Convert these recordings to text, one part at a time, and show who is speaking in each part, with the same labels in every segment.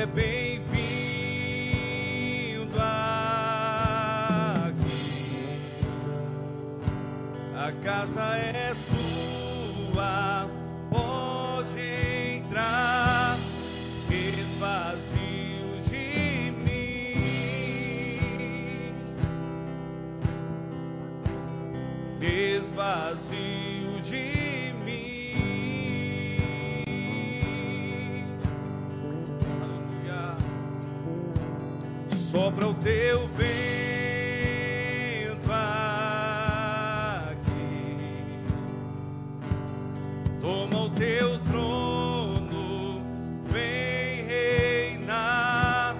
Speaker 1: é bem-vindo aqui. A casa é sua, pode entrar, esvazio de mim, esvazio de mim. Aleluia. Sopra o teu vento aqui, toma o teu trono, vem reinar.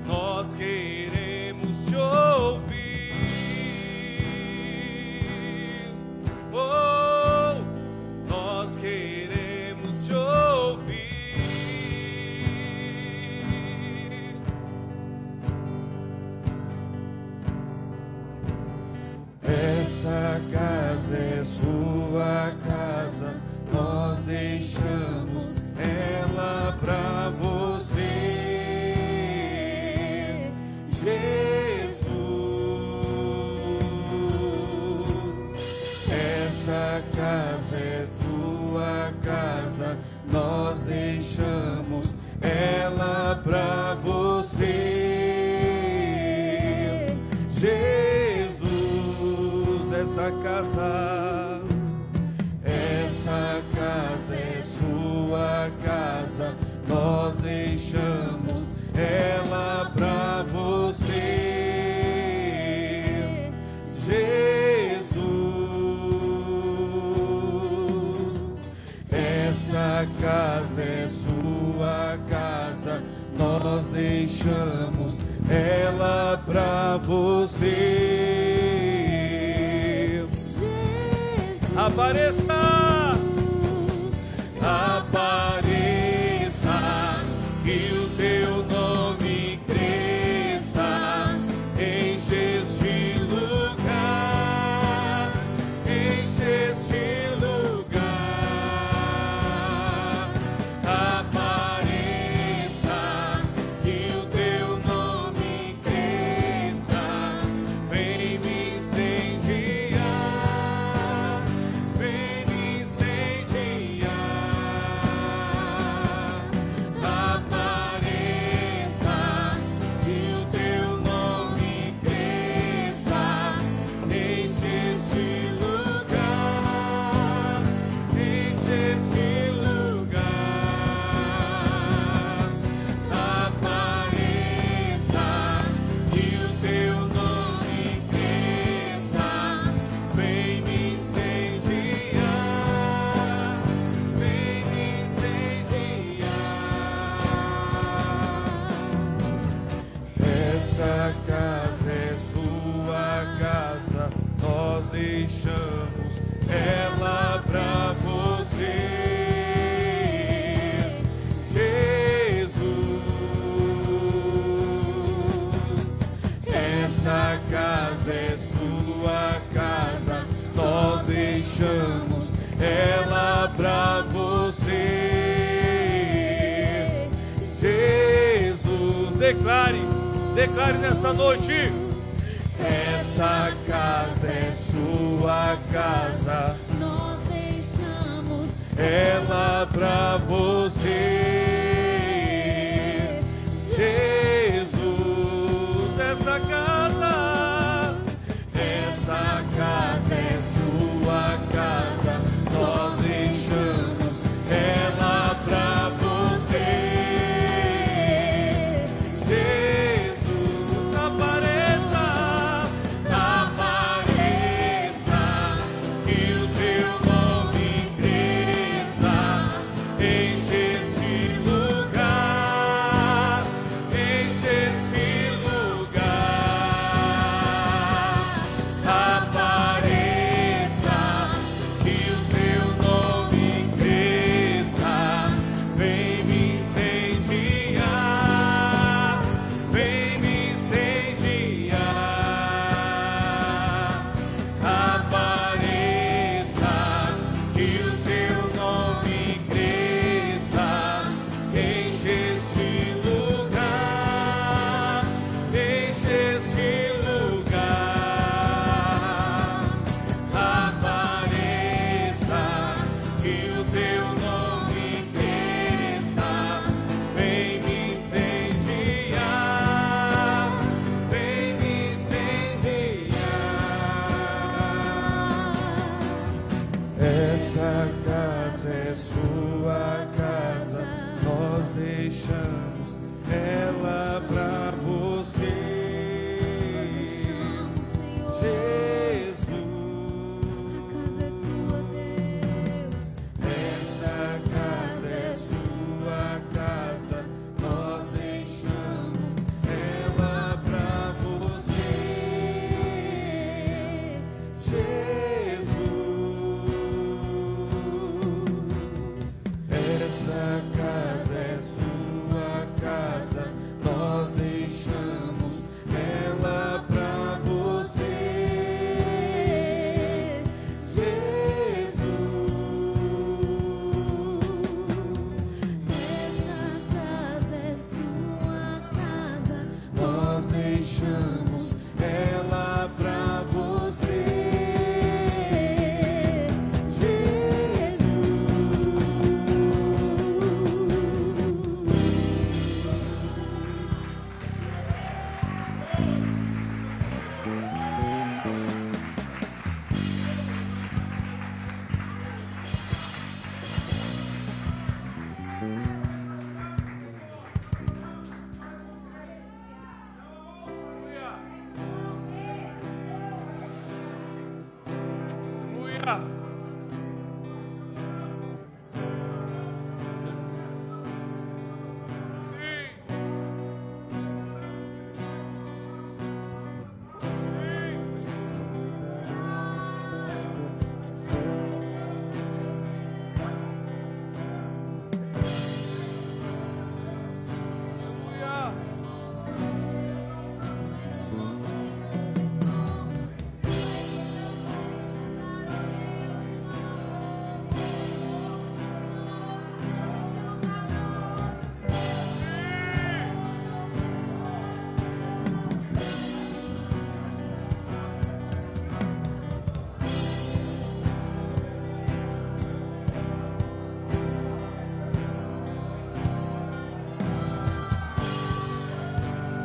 Speaker 1: Nós queremos te ouvir. Oh, nós queremos te ouvir.
Speaker 2: Essa casa é sua casa, nós deixamos ela pra você, Jesus. Essa casa é sua casa, nós deixamos ela pra você, Jesus.
Speaker 1: Essa casa
Speaker 2: é sua casa, nós deixamos ela pra você, Jesus. Essa casa é sua casa, nós deixamos ela pra você.
Speaker 1: apareça,
Speaker 2: apareça, que o teu nome cresça, enche este lugar, enche este lugar. Apareça, que o teu nome cresça, vem me incendiar, vem me incendiar. Apareça, que o teu nome cresça, enche este lugar, enche este lugar. Apareça, que o teu nome cresça, vem me incendiar, vem me incendiar.
Speaker 1: essa casa é sua casa, nós deixamos
Speaker 2: Ela pra você, Jesus. Essa casa é sua casa, nós deixamos ela pra você, Jesus.
Speaker 1: declare nessa noite.
Speaker 2: Essa casa é sua casa,
Speaker 3: Nós deixamos
Speaker 2: ela pra você, Jesus.
Speaker 1: Essa casa
Speaker 2: é sua casa, nós deixamos ela pra você, Jesus.
Speaker 1: apareça,
Speaker 2: Apareça, que o teu nome cresça, enche este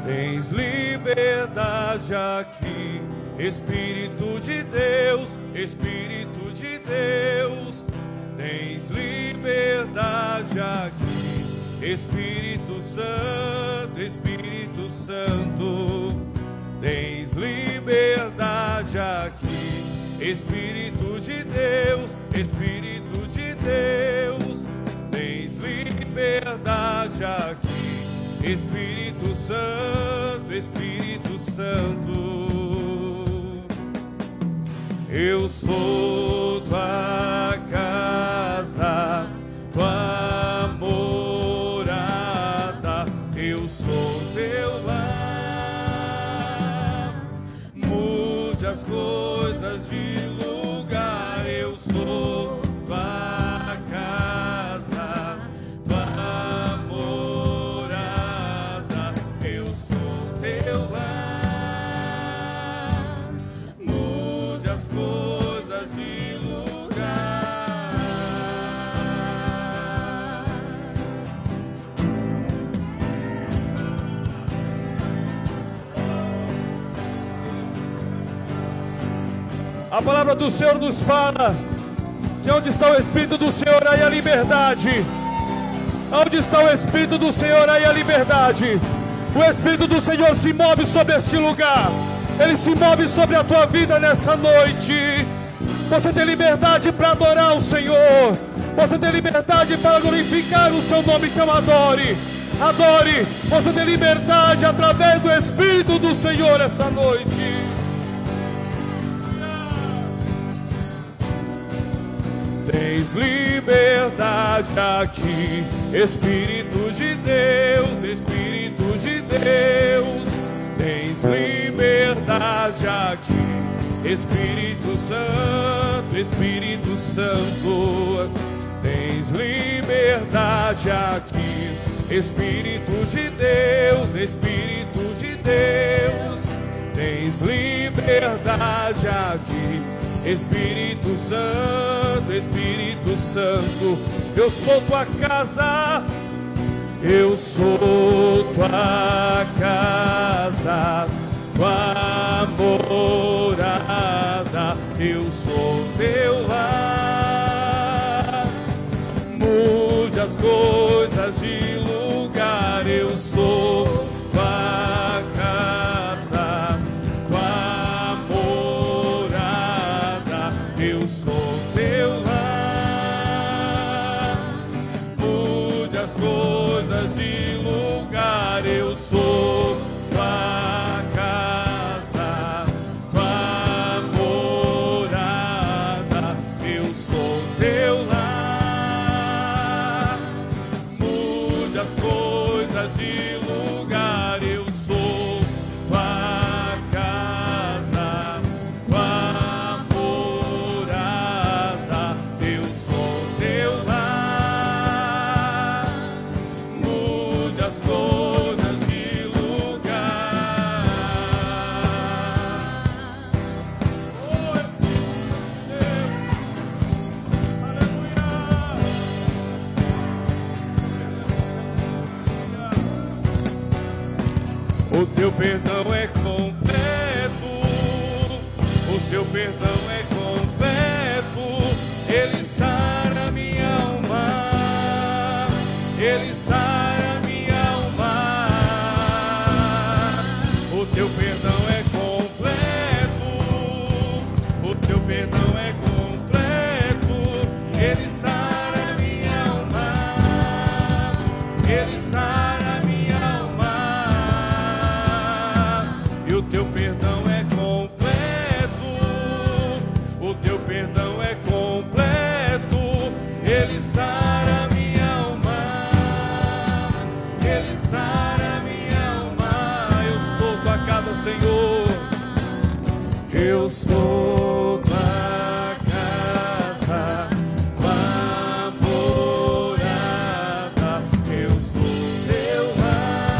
Speaker 1: Tens liberdade aqui, Espírito de Deus, Espírito de Deus. Tens liberdade aqui, Espírito Santo, Espírito Santo. Tens liberdade aqui, Espírito de Deus, Espírito de Deus. Tens liberdade aqui, Espírito Santo, Espírito Santo. Eu sou tua casa, tua morada. Eu sou teu lar. Mude as coisas de lugar. Eu sou tua casa, tua morada. Eu sou teu lar. Mude as coisas de lugar.
Speaker 2: A palavra do Senhor nos fala que onde está o Espírito do Senhor, aí a liberdade. Onde está o Espírito do Senhor, aí a liberdade. O Espírito do Senhor se move sobre este lugar. Ele se move sobre a tua vida nessa noite. Você tem liberdade para adorar o Senhor. Você tem liberdade para glorificar o seu nome, então adore. Adore. Você tem liberdade através do Espírito do Senhor essa noite.
Speaker 1: Tens liberdade aqui, Espírito de Deus, Espírito de Deus. Tens liberdade aqui, Espírito Santo, Espírito Santo. Tens liberdade aqui, Espírito de Deus, Espírito de Deus. Tens liberdade aqui, Espírito Santo, Espírito Santo. Eu sou tua casa, eu sou tua casa, tua morada. Eu sou teu lar. Mude as coisas de lugar. Eu sou tua casa, tua morada. Eu sou teu lar. Mude as coisas de lugar. Eu sou tua casa, tua morada. Eu sou teu lar. Mude as coisas de lugar. Eu sou tua casa, tua morada. Eu sou teu lar. Mude as coisas de lugar. Oh, Deus. Aleluia. O teu perdão é completo, o seu perdão é completo. Ele sara minha alma, ele sara minha alma. O teu perdão é completo, o teu perdão é completo. teu perdão é completo, o teu perdão é completo, ele sara minha alma, ele sara minha alma. Eu sou tua casa, Senhor, eu sou tua casa, tua morada, eu sou teu lar.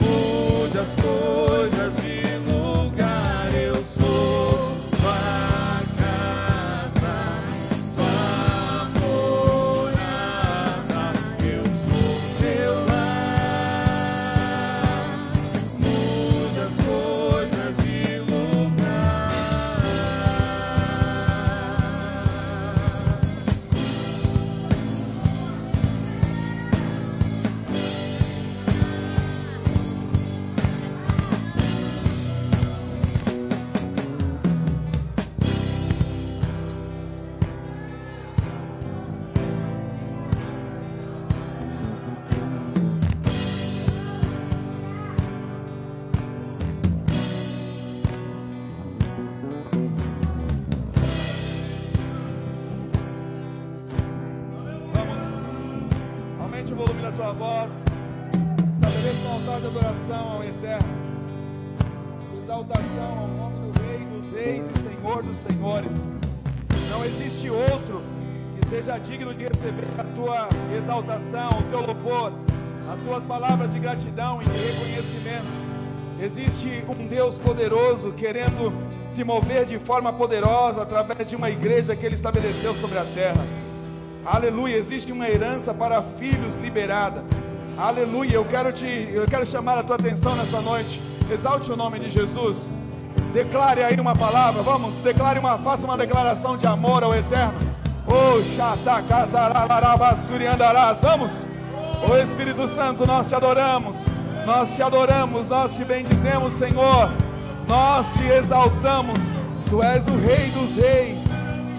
Speaker 1: Mude as coisas de lugar, eu sou tua casa, tua morada, eu sou teu lar. Mude as coisas de lugar.
Speaker 4: Vamos, aumente o volume da tua voz, estabeleça um altar de adoração ao Eterno, exaltação ao nome do Rei dos Reis e Senhor dos Senhores. Não existe outro que seja digno de receber a tua exaltação, o teu louvor, as tuas palavras de gratidão e de reconhecimento. Existe um Deus poderoso querendo se mover de forma poderosa através de uma igreja que Ele estabeleceu sobre a terra. Aleluia, existe uma herança para filhos liberada. Aleluia, eu quero chamar a tua atenção nessa noite. Exalte o nome de Jesus. Declare aí uma palavra, vamos, faça uma declaração de amor ao Eterno. Oh, vamos. Oh Espírito Santo, nós te adoramos, nós te bendizemos, Senhor, nós te exaltamos. Tu és o Rei dos Reis,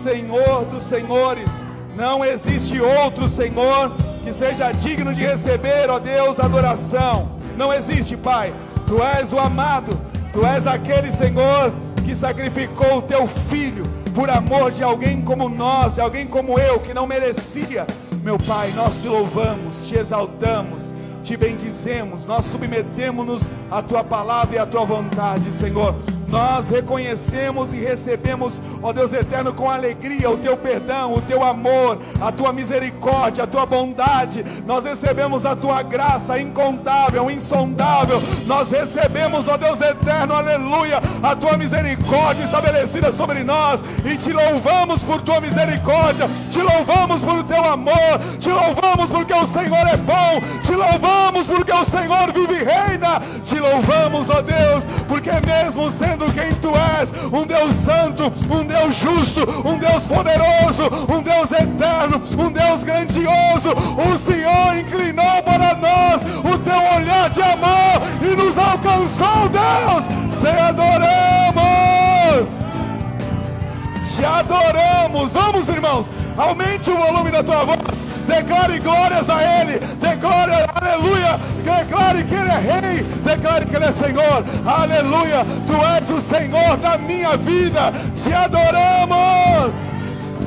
Speaker 4: Senhor dos Senhores. Não existe outro Senhor que seja digno de receber, ó Deus, adoração. Não existe, Pai. Tu és o amado, Tu és aquele, Senhor, que sacrificou o Teu Filho por amor de alguém como nós, de alguém como eu, que não merecia. Meu Pai, nós te louvamos, te exaltamos, te bendizemos, nós submetemos-nos à Tua palavra e à Tua vontade, Senhor. Nós reconhecemos e recebemos, ó Deus eterno, com alegria o Teu perdão, o Teu amor, a Tua misericórdia, a Tua bondade. Nós recebemos a Tua graça incontável, insondável. Nós recebemos, ó Deus eterno, aleluia, a Tua misericórdia estabelecida sobre nós. E te louvamos por Tua misericórdia, te louvamos por Teu amor, te louvamos porque o Senhor é bom, te louvamos porque o Senhor vive e reina. Te louvamos, ó Deus, porque mesmo sendo quem Tu és, um Deus santo, um Deus justo, um Deus poderoso, um Deus eterno, um Deus grandioso, o Senhor inclinou para nós o Teu olhar de amor e nos alcançou, Deus. Te adoramos, te adoramos. Vamos, irmãos, aumente o volume da tua voz, declare glórias a Ele, declare, aleluia, declare que Ele é Rei, declare que Ele é Senhor, aleluia. Tu és o Senhor da minha vida, te adoramos,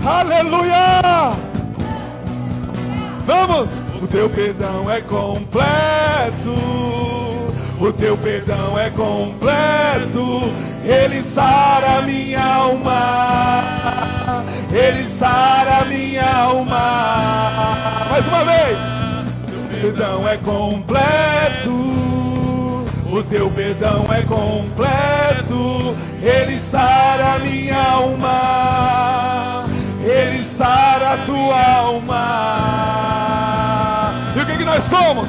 Speaker 4: aleluia. Vamos. O Teu perdão é completo, o Teu perdão é completo, Ele sara minha alma, Ele sara minha alma. Mais uma vez. O Teu perdão é completo, o Teu perdão é completo, Ele sara minha alma, Ele sara a tua alma. E o que nós somos?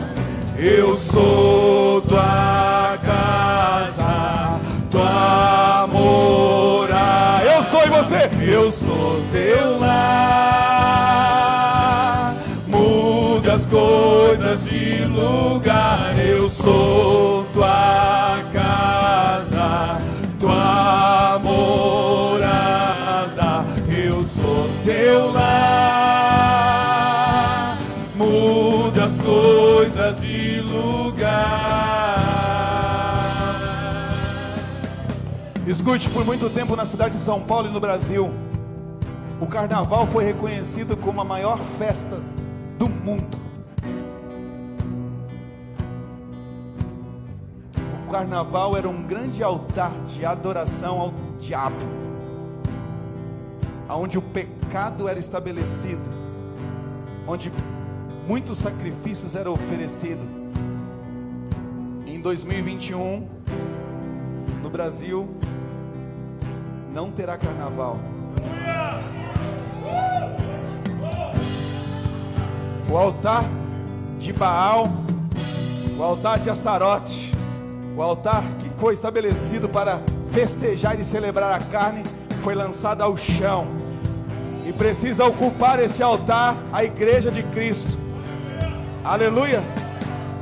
Speaker 4: Eu sou tua casa, tua morada. Eu sou e você. Eu sou teu lar. Muda as coisas de lugar. Eu sou tua casa, tua morada. Eu sou teu lar. Muda as coisas de lugar. Escute, por muito tempo na cidade de São Paulo e no Brasil, o carnaval foi reconhecido como a maior festa do mundo. O carnaval era um grande altar de adoração ao diabo, onde o pecado era estabelecido, onde muitos sacrifícios eram oferecidos. Em 2021, no Brasil, não terá carnaval. O altar de Baal, o altar de Astarote, o altar que foi estabelecido para festejar e celebrar a carne, foi lançado ao chão. E precisa ocupar esse altar a igreja de Cristo. Aleluia!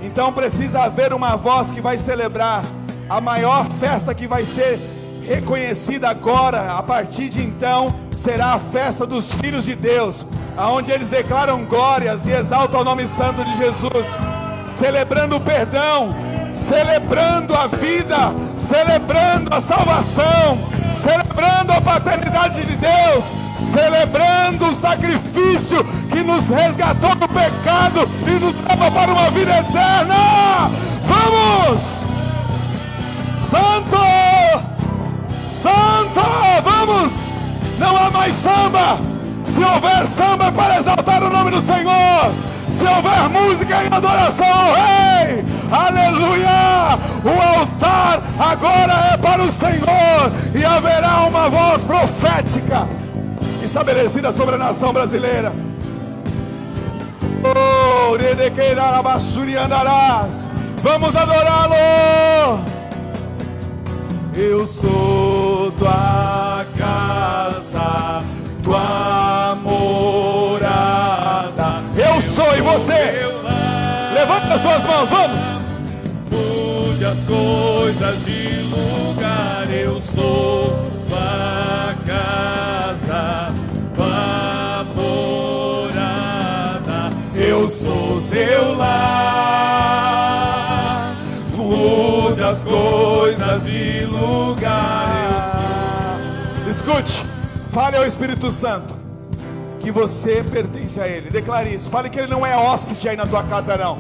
Speaker 4: Então precisa haver uma voz que vai celebrar a maior festa que vai ser reconhecida agora. A partir de então será a festa dos filhos de Deus, aonde eles declaram glórias e exaltam o nome santo de Jesus, celebrando o perdão, celebrando a vida, celebrando a salvação, celebrando a paternidade de Deus, celebrando o sacrifício que nos resgatou do pecado e nos leva para uma vida eterna. Vamos! Santo! Santo! Vamos! Não há mais samba. Se houver samba, é para exaltar o nome do Senhor. Se houver música em adoração ao Rei, aleluia! O altar agora é para o Senhor, e haverá uma voz profética estabelecida sobre a nação brasileira. Oh, vamos adorá-lo. Eu sou tua casa, tua morada. Eu sou, e você? Levanta as suas mãos, vamos.
Speaker 1: Mude as coisas de lugar. Eu sou tua casa, tua morada. Eu sou teu lar. Mude as coisas de lugar.
Speaker 4: Escute, fale ao Espírito Santo que você pertence a Ele. Declare isso. Fale que Ele não é hóspede aí na tua casa, não.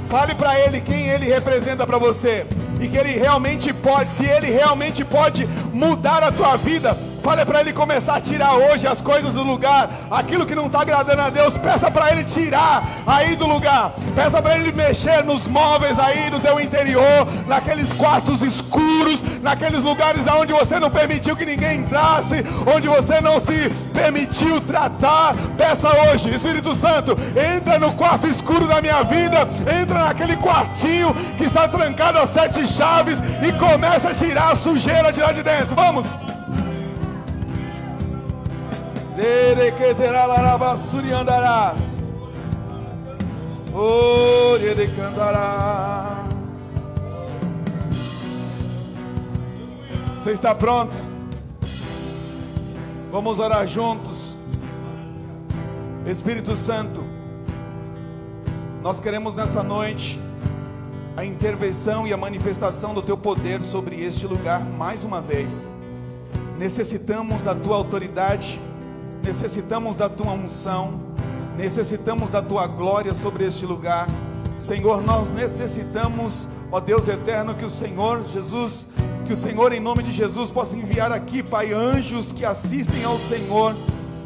Speaker 4: Fale para Ele quem Ele representa para você, e que Ele realmente pode, se Ele realmente pode mudar a tua vida. Fale para Ele começar a tirar hoje as coisas do lugar, aquilo que não está agradando a Deus. Peça para Ele tirar aí do lugar. Peça para Ele mexer nos móveis aí do seu interior, naqueles quartos escuros, naqueles lugares onde você não permitiu que ninguém entrasse, onde você não se permitiu tratar. Peça hoje: Espírito Santo, entra no quarto escuro da minha vida, entra naquele quartinho que está trancado a 7 chaves e começa a tirar a sujeira de lá de dentro. Vamos! Você está pronto? Vamos orar juntos. Espírito Santo, nós queremos nesta noite a intervenção e a manifestação do teu poder sobre este lugar mais uma vez. Necessitamos da tua autoridade, necessitamos da tua unção, necessitamos da tua glória sobre este lugar. Senhor, nós necessitamos, ó Deus eterno, que o Senhor Jesus, que o Senhor em nome de Jesus possa enviar aqui, Pai, anjos que assistem ao Senhor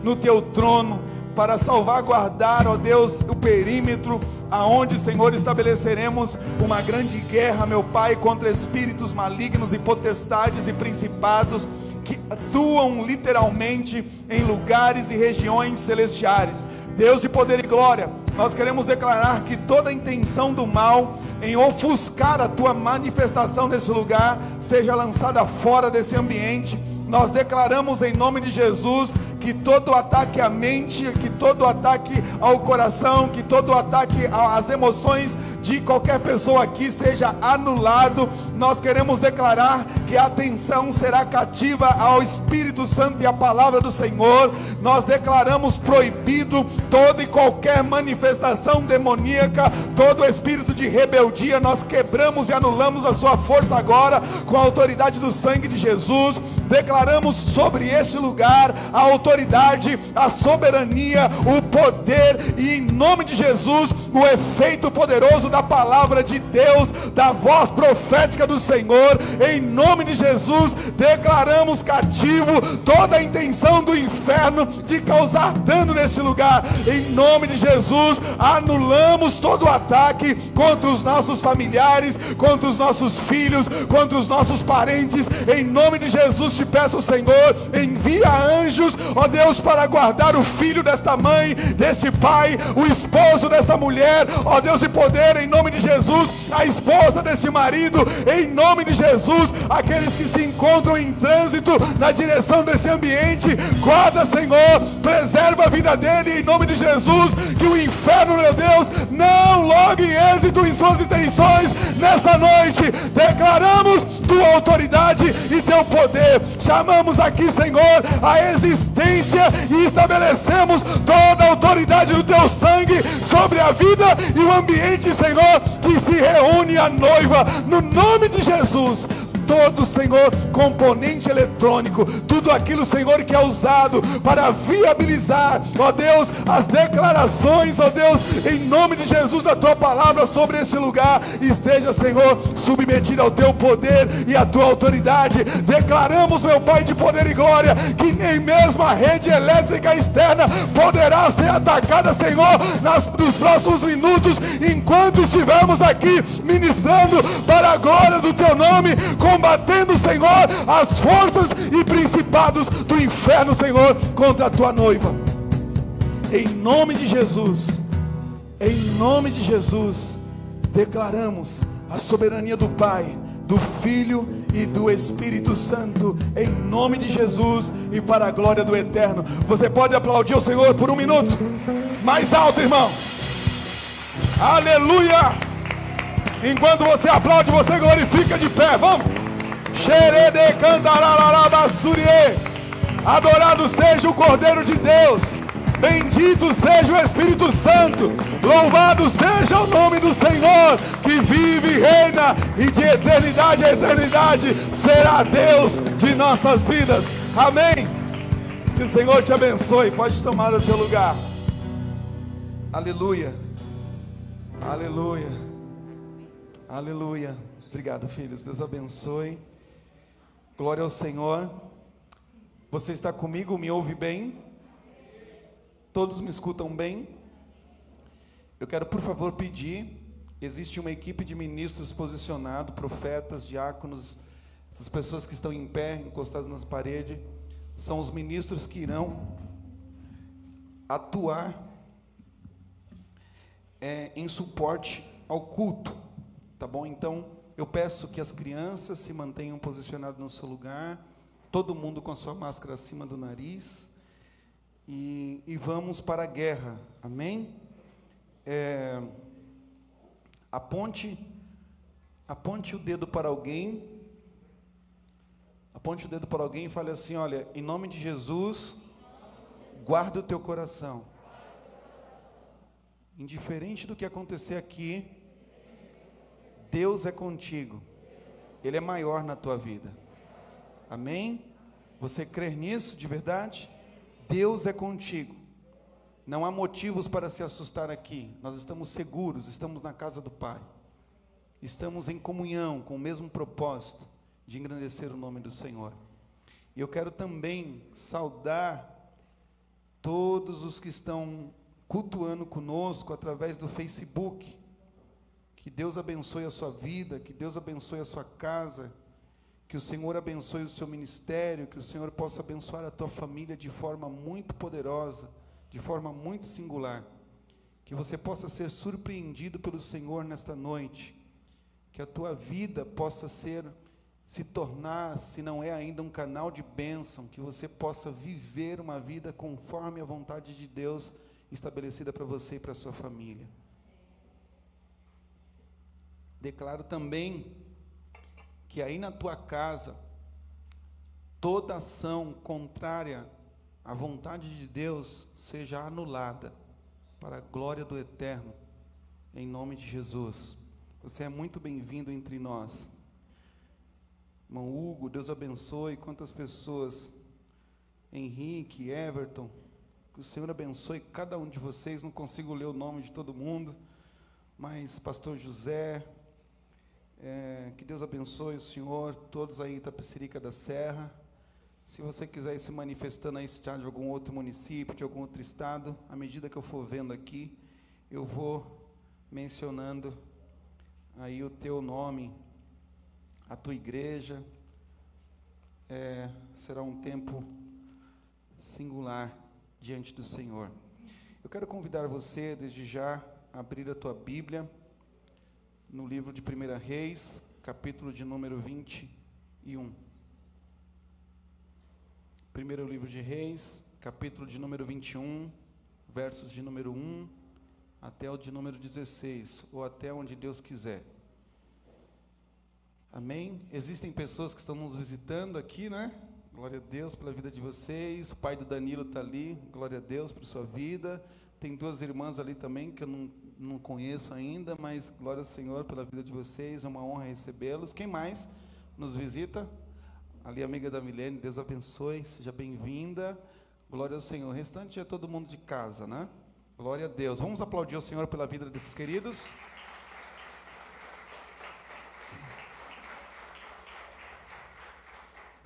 Speaker 4: no teu trono, para salvaguardar, ó Deus, o perímetro, aonde, Senhor, estabeleceremos uma grande guerra, meu Pai, contra espíritos malignos e potestades e principados que atuam literalmente em lugares e regiões celestiais. Deus de poder e glória, nós queremos declarar que toda a intenção do mal em ofuscar a tua manifestação nesse lugar seja lançada fora desse ambiente. Nós declaramos em nome de Jesus que todo ataque à mente, que todo ataque ao coração, que todo ataque às emoções de qualquer pessoa aqui seja anulado. Nós queremos declarar que a atenção será cativa ao Espírito Santo e à palavra do Senhor. Nós declaramos proibido toda e qualquer manifestação demoníaca Todo espírito de rebeldia nós quebramos e anulamos a sua força agora, com a autoridade do sangue de Jesus. Declaramos sobre este lugar a autoridade, a soberania, o poder, e em nome de Jesus, o efeito poderoso da palavra de Deus, da voz profética do Senhor. Em nome de Jesus, declaramos cativo toda a intenção do inferno de causar dano neste lugar. Em nome de Jesus, anulamos todo o ataque contra os nossos familiares, contra os nossos filhos, contra os nossos parentes. Em nome de Jesus, te peço, Senhor, envia anjos, ó Deus, para guardar o filho desta mãe, deste pai, o esposo desta mulher, ó Deus de poder, em nome de Jesus, a esposa deste marido, em nome de Jesus, aqueles que se encontram em trânsito na direção desse ambiente, guarda, Senhor, preserva a vida dele, em nome de Jesus, que o inferno, meu Deus, não logue êxito em suas intenções nessa noite. Declaramos tua autoridade e teu poder, chamamos aqui, Senhor, a existência e estabelecemos toda a autoridade do teu sangue sobre a vida e o ambiente, Senhor, que se reúne a noiva, no nome de Jesus. Todo, Senhor, componente eletrônico, tudo aquilo, Senhor, que é usado para viabilizar, ó Deus, as declarações, ó Deus, em nome de Jesus, da tua palavra sobre este lugar, esteja, Senhor, submetido ao teu poder e à tua autoridade. Declaramos, meu Pai de poder e glória, que nem mesmo a rede elétrica externa poderá ser atacada, Senhor, nos próximos minutos, enquanto estivermos aqui ministrando para a glória do teu nome, combatendo, Senhor, as forças e principados do inferno, Senhor, contra a tua noiva. Em nome de Jesus, em nome de Jesus, declaramos a soberania do Pai, do Filho e do Espírito Santo, em nome de Jesus e para a glória do Eterno. Você pode aplaudir o Senhor por um minuto? Mais alto, irmão. Aleluia! Enquanto você aplaude, você glorifica de pé. Vamos! Xerede cantararabassurie. Adorado seja o Cordeiro de Deus, bendito seja o Espírito Santo, louvado seja o nome do Senhor, que vive e reina, e de eternidade a eternidade será Deus de nossas vidas. Amém. Que o Senhor te abençoe. Pode tomar o teu lugar. Aleluia, aleluia, aleluia. Obrigado, filhos, Deus abençoe. Glória ao Senhor. Você está comigo? Me ouve bem? Todos me escutam bem? Eu quero, por favor, pedir, existe uma equipe de ministros posicionado, profetas, diáconos, essas pessoas que estão em pé, encostadas nas paredes, são os ministros que irão atuar em suporte ao culto, tá bom? Então, eu peço que as crianças se mantenham posicionadas no seu lugar, todo mundo com a sua máscara acima do nariz, e vamos para a guerra, amém? Aponte o dedo para alguém, e fale assim: olha, em nome de Jesus, guarda o teu coração, indiferente do que acontecer aqui, Deus é contigo, Ele é maior na tua vida, amém? Você crê nisso de verdade? Deus é contigo, não há motivos para se assustar aqui, nós estamos seguros, estamos na casa do Pai, estamos em comunhão com o mesmo propósito de engrandecer o nome do Senhor. E eu quero também saudar todos os que estão cultuando conosco através do Facebook. Que Deus abençoe a sua vida, que Deus abençoe a sua casa, que o Senhor abençoe o seu ministério, que o Senhor possa abençoar a tua família de forma muito poderosa, de forma muito singular, que você possa ser surpreendido pelo Senhor nesta noite, que a tua vida possa se tornar, se não é ainda um canal de bênção, que você possa viver uma vida conforme a vontade de Deus estabelecida para você e para a sua família. Declaro também que aí na tua casa, toda ação contrária à vontade de Deus seja anulada, para a glória do Eterno,
Speaker 5: em nome de Jesus. Você é muito bem-vindo entre nós. Irmão Hugo, Deus abençoe. Quantas pessoas, Henrique, Everton, que o Senhor abençoe cada um de vocês. Não consigo ler o nome de todo mundo, mas pastor José, que Deus abençoe o senhor, todos aí em Itapecerica da Serra. Se você quiser ir se manifestando aí, se está de algum outro município, de algum outro estado, à medida que eu for vendo aqui, eu vou mencionando aí o teu nome, a tua igreja. Será um tempo singular diante do Senhor. Eu quero convidar você, desde já, a abrir a tua Bíblia no livro de 1 Reis, capítulo de número 21. Primeiro livro de Reis, capítulo de número 21, versos de número 1 até o de número 16, ou até onde Deus quiser. Amém? Existem pessoas que estão nos visitando aqui, né? Glória a Deus pela vida de vocês. O pai do Danilo está ali, glória a Deus por sua vida. Tem duas irmãs ali também, que eu não conheço ainda, mas glória ao Senhor pela vida de vocês, é uma honra recebê-los. Quem mais nos visita? Ali, amiga da Milene, Deus abençoe, seja bem-vinda, glória ao Senhor. O restante é todo mundo de casa, né? Glória a Deus. Vamos aplaudir o Senhor pela vida desses queridos.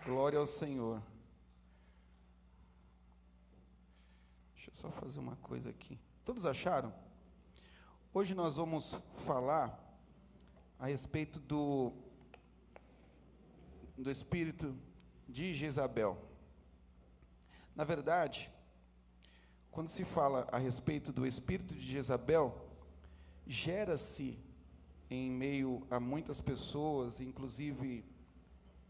Speaker 5: Glória ao Senhor. Deixa eu só fazer uma coisa aqui. Todos acharam? Hoje nós vamos falar a respeito do espírito de Jezabel. Na verdade, quando se fala a respeito do espírito de Jezabel, gera-se em meio a muitas pessoas, inclusive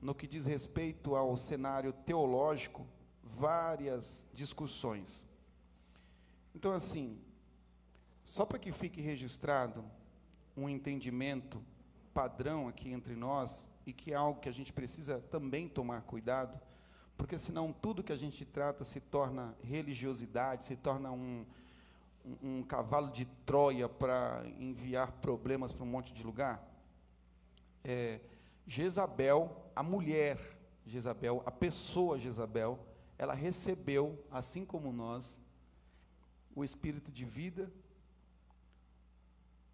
Speaker 5: no que diz respeito ao cenário teológico, várias discussões. Então, assim, só para que fique registrado um entendimento padrão aqui entre nós, e que é algo que a gente precisa também tomar cuidado, porque senão tudo que a gente trata se torna religiosidade, se torna um cavalo de Troia para enviar problemas para um monte de lugar. Jezabel, a mulher Jezabel, a pessoa Jezabel, ela recebeu, assim como nós, o espírito de vida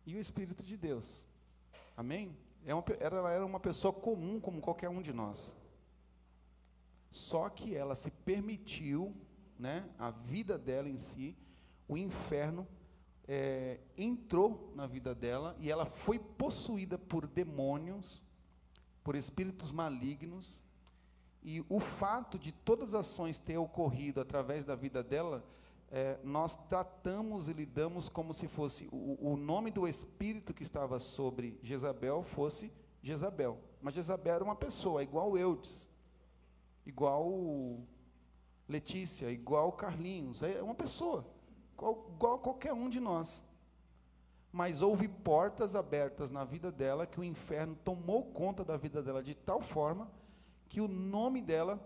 Speaker 5: e o espírito de Deus. Amém? Ela era uma pessoa comum como qualquer um de nós. Só que ela se permitiu, né, a vida dela em si, o inferno entrou na vida dela e ela foi possuída por demônios, por espíritos malignos, e o fato de todas as ações ter ocorrido através da vida dela, nós tratamos e lidamos como se fosse o nome do espírito que estava sobre Jezabel fosse Jezabel. Mas Jezabel era uma pessoa, igual Eudes, igual Letícia, igual Carlinhos, é uma pessoa, igual qualquer um de nós. Mas houve portas abertas na vida dela, que o inferno tomou conta da vida dela de tal forma, que o nome dela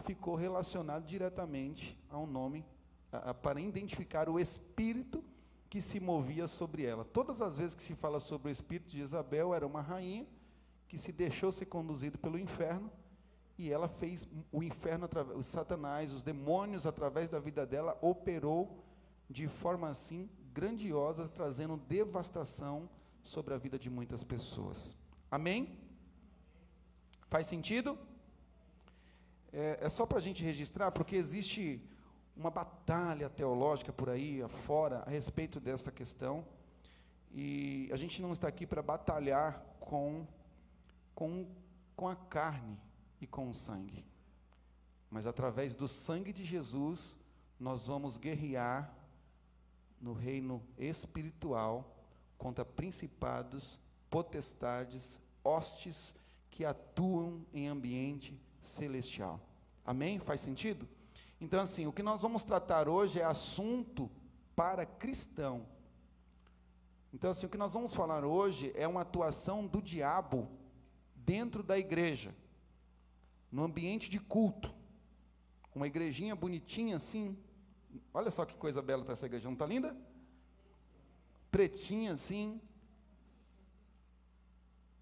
Speaker 5: ficou relacionado diretamente ao nome, para identificar o espírito que se movia sobre ela. Todas as vezes que se fala sobre o espírito de Jezabel, era uma rainha que se deixou ser conduzida pelo inferno, e ela fez o inferno, o Satanás, os demônios, através da vida dela, operou de forma assim grandiosa, trazendo devastação sobre a vida de muitas pessoas. Amém? Faz sentido? É só para a gente registrar, porque existe uma batalha teológica por aí afora a respeito dessa questão, e a gente não está aqui para batalhar com a carne e com o sangue, mas através do sangue de Jesus nós vamos guerrear no reino espiritual contra principados, potestades, hostes que atuam em ambiente celestial. Amém? Faz sentido? Então, assim, o que nós vamos tratar hoje é assunto para cristão. Então, assim, o que nós vamos falar hoje é uma atuação do diabo dentro da igreja, no ambiente de culto. Uma igrejinha bonitinha assim. Olha só que coisa bela está essa igreja, não está linda? pretinha assim.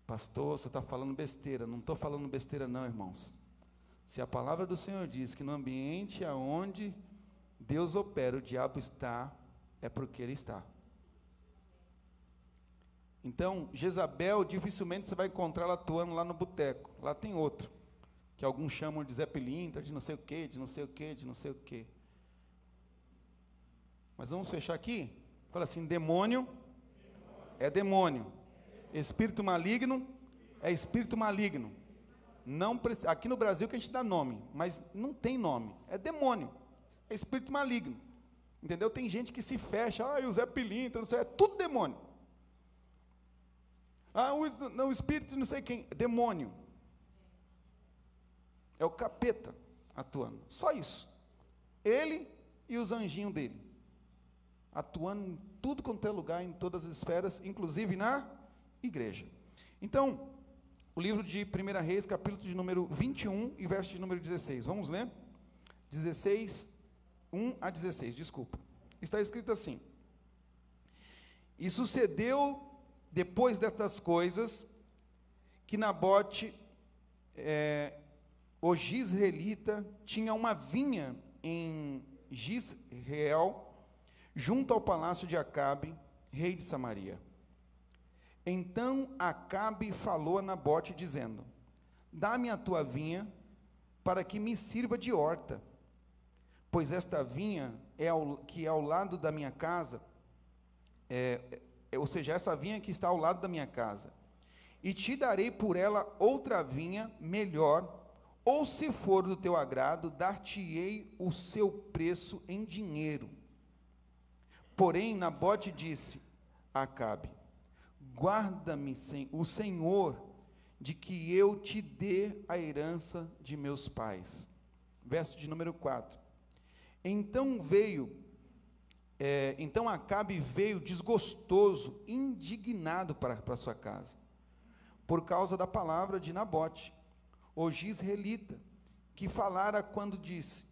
Speaker 5: Pastor, você está falando besteira. Não estou falando besteira não, irmãos. Se a palavra do Senhor diz que no ambiente aonde Deus opera, o diabo está, é porque ele está. Então, Jezabel, dificilmente você vai encontrar ela atuando lá no boteco. Lá tem outro, que alguns chamam de Zé Pilintra, de não sei o quê, de não sei o quê, de não sei o quê. Mas vamos fechar aqui? Fala assim, demônio é demônio. Espírito maligno é espírito maligno. Não, aqui no Brasil que a gente dá nome, mas não tem nome. É demônio, é espírito maligno. Entendeu? Tem gente que se fecha, o Zé Pilintra, não sei, é tudo demônio. O espírito de não sei quem, demônio. É o capeta atuando, só isso. Ele e os anjinhos dele, atuando em tudo quanto é lugar, em todas as esferas, inclusive na igreja. Então, o livro de 1 Reis, capítulo de número 21 e verso de número 16, vamos ler? 16, 1 a 16, desculpa. Está escrito assim: E sucedeu, depois destas coisas, que Nabote, o Jizreelita, tinha uma vinha em Jizreel, junto ao palácio de Acabe, rei de Samaria. Então Acabe falou a Nabote, dizendo: Dá-me a tua vinha, para que me sirva de horta, pois esta vinha que é ao lado da minha casa, ou seja, essa vinha que está ao lado da minha casa, e te darei por ela outra vinha melhor, ou se for do teu agrado, dar-te-ei o seu preço em dinheiro. Porém, Nabote disse a Acabe: Guarda-me, o Senhor, de que eu te dê a herança de meus pais. Verso de número 4. Então Acabe veio desgostoso, indignado para sua casa, por causa da palavra de Nabote, o Jizreelita, que falara quando disse: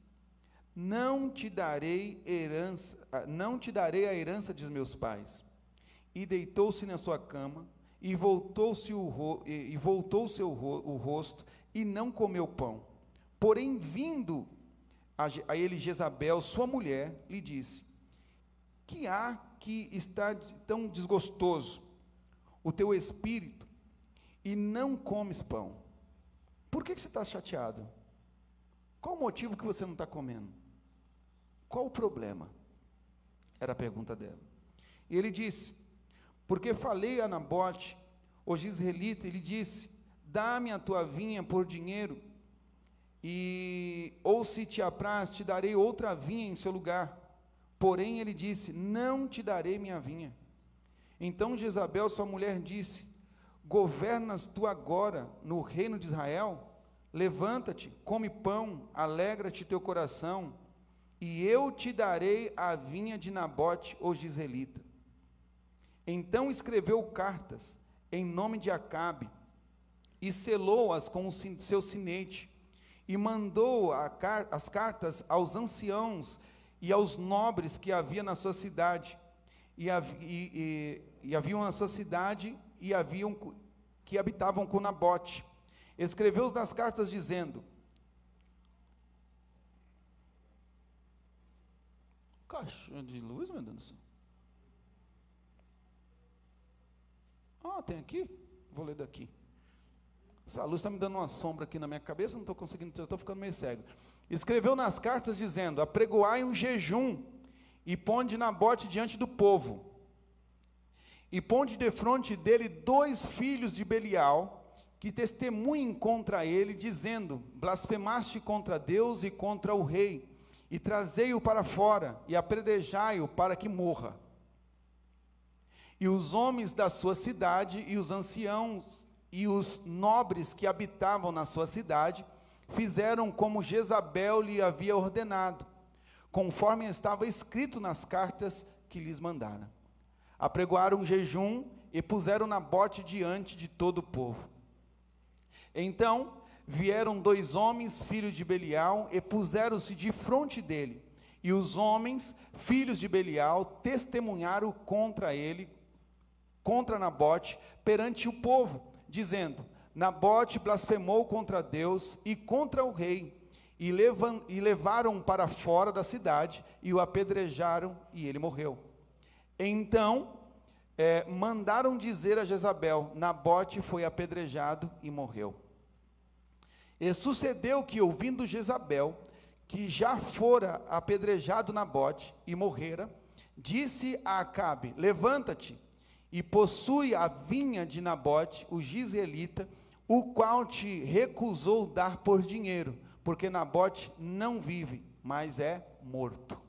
Speaker 5: Não te darei a herança de meus pais. E deitou-se na sua cama, e voltou o rosto, e não comeu pão. Porém, vindo a ele Jezabel, sua mulher, lhe disse: Que há que está tão desgostoso o teu espírito, e não comes pão? Por que você está chateado? Qual o motivo que você não está comendo? Qual o problema? Era a pergunta dela. E ele disse: Porque falei a Nabote, o Jizreelita, ele disse: Dá-me a tua vinha por dinheiro, ou se te apraz, te darei outra vinha em seu lugar. Porém ele disse: Não te darei minha vinha. Então Jezabel, sua mulher, disse: Governas tu agora no reino de Israel? Levanta-te, come pão, alegra-te teu coração, e eu te darei a vinha de Nabote, o Jizreelita. Então escreveu cartas em nome de Acabe, e selou-as com o seu sinete, e mandou as cartas aos anciãos e aos nobres que havia na sua cidade, haviam na sua cidade, que habitavam com Nabote. Escreveu nas cartas dizendo: Caixa de luz, meu Deus do céu. Tem aqui? Vou ler daqui. Essa luz está me dando uma sombra aqui na minha cabeça, não estou conseguindo, eu estou ficando meio cego. Escreveu nas cartas dizendo: Apregoai um jejum, e ponde Nabote diante do povo, e ponde defronte dele 2 filhos de Belial, que testemunhem contra ele, dizendo: Blasfemaste contra Deus e contra o rei, e trazei-o para fora, e apredejai-o para que morra. E os homens da sua cidade, e os anciãos, e os nobres que habitavam na sua cidade, fizeram como Jezabel lhe havia ordenado, conforme estava escrito nas cartas que lhes mandara. Apregoaram um jejum, e puseram Nabote diante de todo o povo. Então vieram 2 homens, filhos de Belial, e puseram-se defronte dele, E os homens, filhos de Belial, testemunharam contra ele, contra Nabote, perante o povo, dizendo: Nabote blasfemou contra Deus e contra o rei, e levaram para fora da cidade, e o apedrejaram, e ele morreu. Então, mandaram dizer a Jezabel: Nabote foi apedrejado e morreu. E sucedeu que, ouvindo Jezabel, que já fora apedrejado Nabote e morrera, disse a Acabe: levanta-te e possui a vinha de Nabote, o jizreelita, o qual te recusou dar por dinheiro, porque Nabote não vive, mas é morto.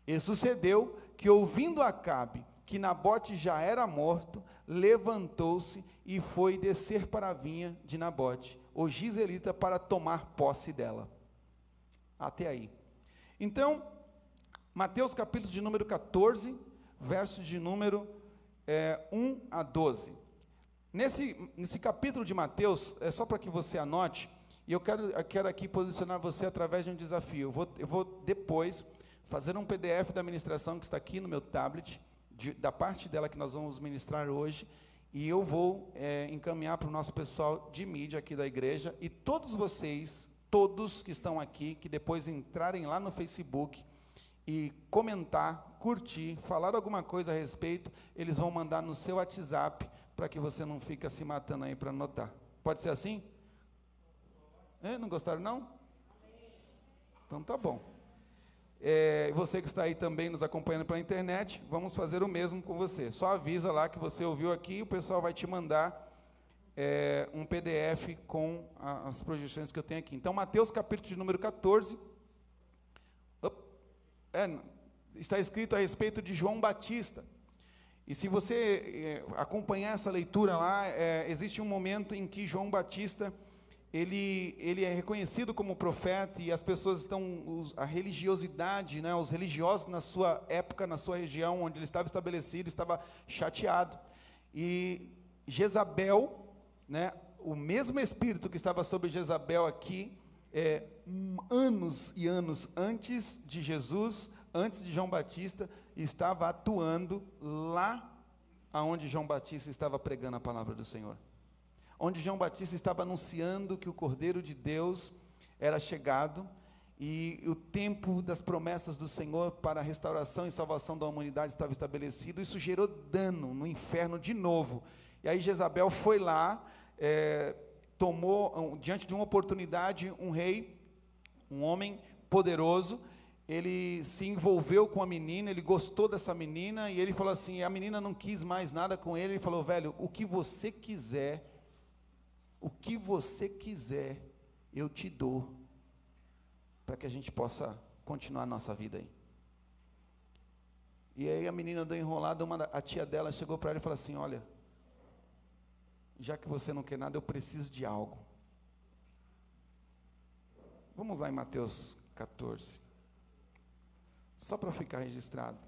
Speaker 5: E sucedeu que, ouvindo Acabe que Nabote já era morto, levantou-se e foi descer para a vinha de Nabote, o jizreelita, para tomar posse dela. Até aí. Então, Mateus capítulo de número 14, versos de número 1 a 12. Nesse capítulo de Mateus, é só para que você anote, e eu quero aqui posicionar você através de um desafio. Eu vou depois fazer um PDF da ministração que está aqui no meu tablet, da parte dela que nós vamos ministrar hoje, e eu vou encaminhar para o nosso pessoal de mídia aqui da igreja, e todos vocês, todos que estão aqui, que depois entrarem lá no Facebook e comentar, curtir, falar alguma coisa a respeito, eles vão mandar no seu WhatsApp, para que você não fique se matando aí para anotar. Pode ser assim? Não gostaram não? Então tá bom. Você que está aí também nos acompanhando pela internet, vamos fazer o mesmo com você. Só avisa lá que você ouviu aqui, o pessoal vai te mandar um PDF com as projeções que eu tenho aqui. Então, Mateus capítulo de número 14, está escrito a respeito de João Batista. E se você acompanhar essa leitura lá, existe um momento em que João Batista, ele é reconhecido como profeta, e as pessoas a religiosidade, né, os religiosos na sua época, na sua região, onde ele estava estabelecido, estava chateado. E Jezabel, né, o mesmo espírito que estava sobre Jezabel aqui, anos e anos antes de Jesus, antes de João Batista, estava atuando lá aonde João Batista estava pregando a palavra do Senhor. Onde João Batista estava anunciando que o Cordeiro de Deus era chegado, e o tempo das promessas do Senhor para a restauração e salvação da humanidade estava estabelecido. Isso gerou dano no inferno de novo. E aí Jezabel foi lá, tomou, diante de uma oportunidade, um rei, um homem poderoso, ele se envolveu com a menina, ele gostou dessa menina, e ele falou assim, a menina não quis mais nada com ele, ele falou: velho, o que você quiser, eu te dou, para que a gente possa continuar a nossa vida aí. E aí a menina deu enrolada, a tia dela chegou para ela e falou assim: olha, já que você não quer nada, eu preciso de algo. Vamos lá em Mateus 14. Só para ficar registrado.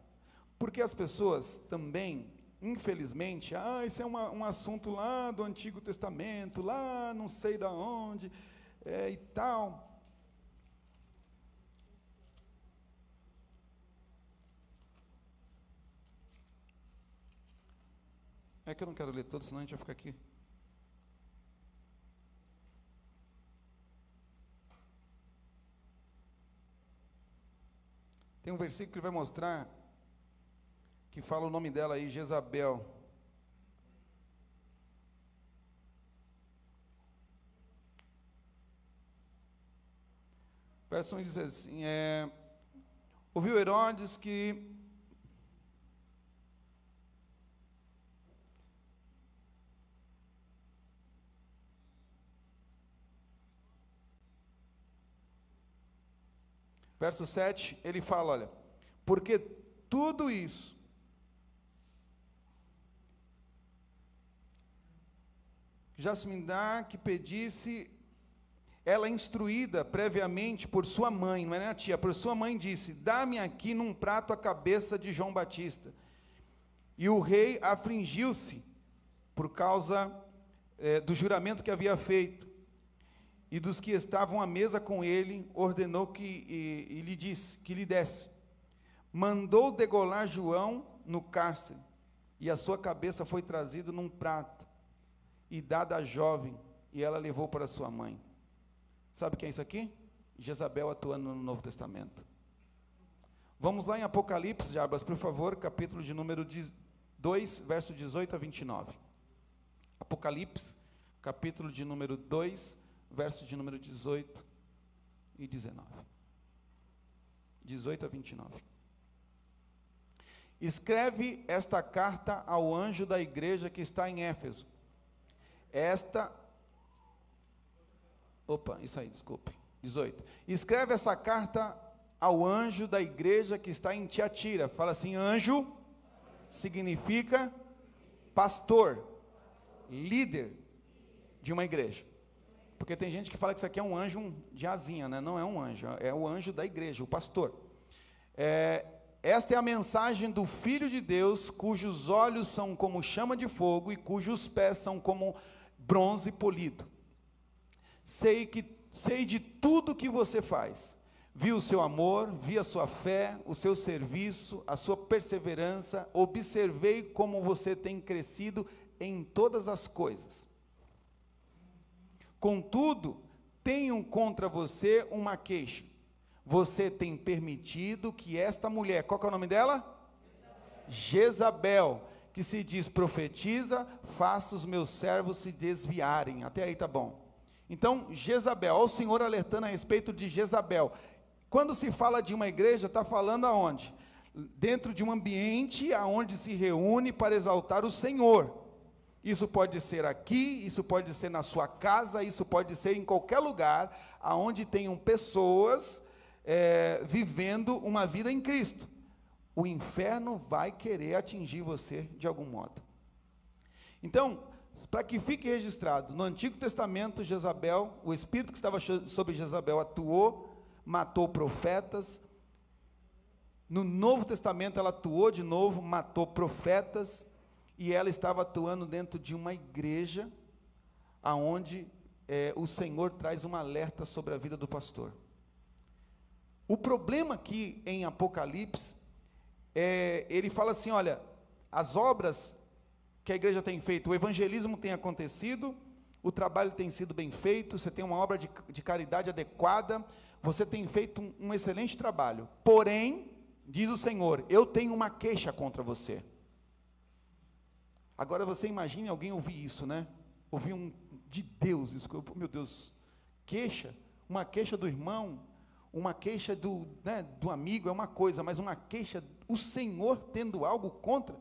Speaker 5: Porque as pessoas também, infelizmente, esse é um assunto lá do Antigo Testamento, lá não sei da onde, e tal. É que eu não quero ler todos, senão a gente vai ficar aqui. Tem um versículo que vai mostrar, que fala o nome dela aí, Jezabel. Verso 1 diz assim, ouviu Herodes que verso 7, ele fala, olha, porque tudo isso já se me dá que pedisse, ela instruída previamente por sua mãe, não é a tia, por sua mãe disse, dá-me aqui num prato a cabeça de João Batista. E o rei afligiu-se por causa do juramento que havia feito. e dos que estavam à mesa com ele, ordenou e lhe disse, que lhe desse. Mandou degolar João no cárcere, e a sua cabeça foi trazida num prato, e dada à jovem, e ela levou para sua mãe. Sabe o que é isso aqui? Jezabel atuando no Novo Testamento. Vamos lá em Apocalipse, Jarbas, por favor, capítulo de número 2, verso 18 a 29. Apocalipse, capítulo de número 2, verso de número 18 e 19. 18 a 29. Escreve esta carta ao anjo da igreja que está em Éfeso. Desculpe. 18. Escreve essa carta ao anjo da igreja que está em Tiatira. Fala assim, anjo significa pastor, líder de uma igreja. Porque tem gente que fala que isso aqui é um anjo de asinha, né? Não é um anjo, é o anjo da igreja, o pastor. Esta é a mensagem do Filho de Deus, cujos olhos são como chama de fogo e cujos pés são como bronze polido. Sei de tudo que você faz. Vi o seu amor, vi a sua fé, o seu serviço, a sua perseverança, observei como você tem crescido em todas as coisas. Contudo, tenho contra você uma queixa. Você tem permitido que esta mulher, qual que é o nome dela? Jezabel, que se diz profetiza, faça os meus servos se desviarem. Até aí tá bom. Então, Jezabel, olha o Senhor alertando a respeito de Jezabel. Quando se fala de uma igreja, está falando aonde? Dentro de um ambiente aonde se reúne para exaltar o Senhor. Isso pode ser aqui, isso pode ser na sua casa, isso pode ser em qualquer lugar aonde tenham pessoas vivendo uma vida em Cristo. O inferno vai querer atingir você de algum modo. Então, para que fique registrado, no Antigo Testamento, Jezabel, o espírito que estava sobre Jezabel atuou, matou profetas. No Novo Testamento ela atuou de novo, matou profetas, e ela estava atuando dentro de uma igreja, aonde o Senhor traz um alerta sobre a vida do pastor. O problema aqui em Apocalipse, ele fala assim, olha, as obras que a igreja tem feito, o evangelismo tem acontecido, o trabalho tem sido bem feito, você tem uma obra de caridade adequada, você tem feito um excelente trabalho, porém, diz o Senhor, eu tenho uma queixa contra você. Agora você imagine alguém ouvir isso, né? Ouvir de Deus, isso, meu Deus, queixa, uma queixa do irmão, uma queixa do amigo é uma coisa, mas uma queixa, o Senhor tendo algo contra,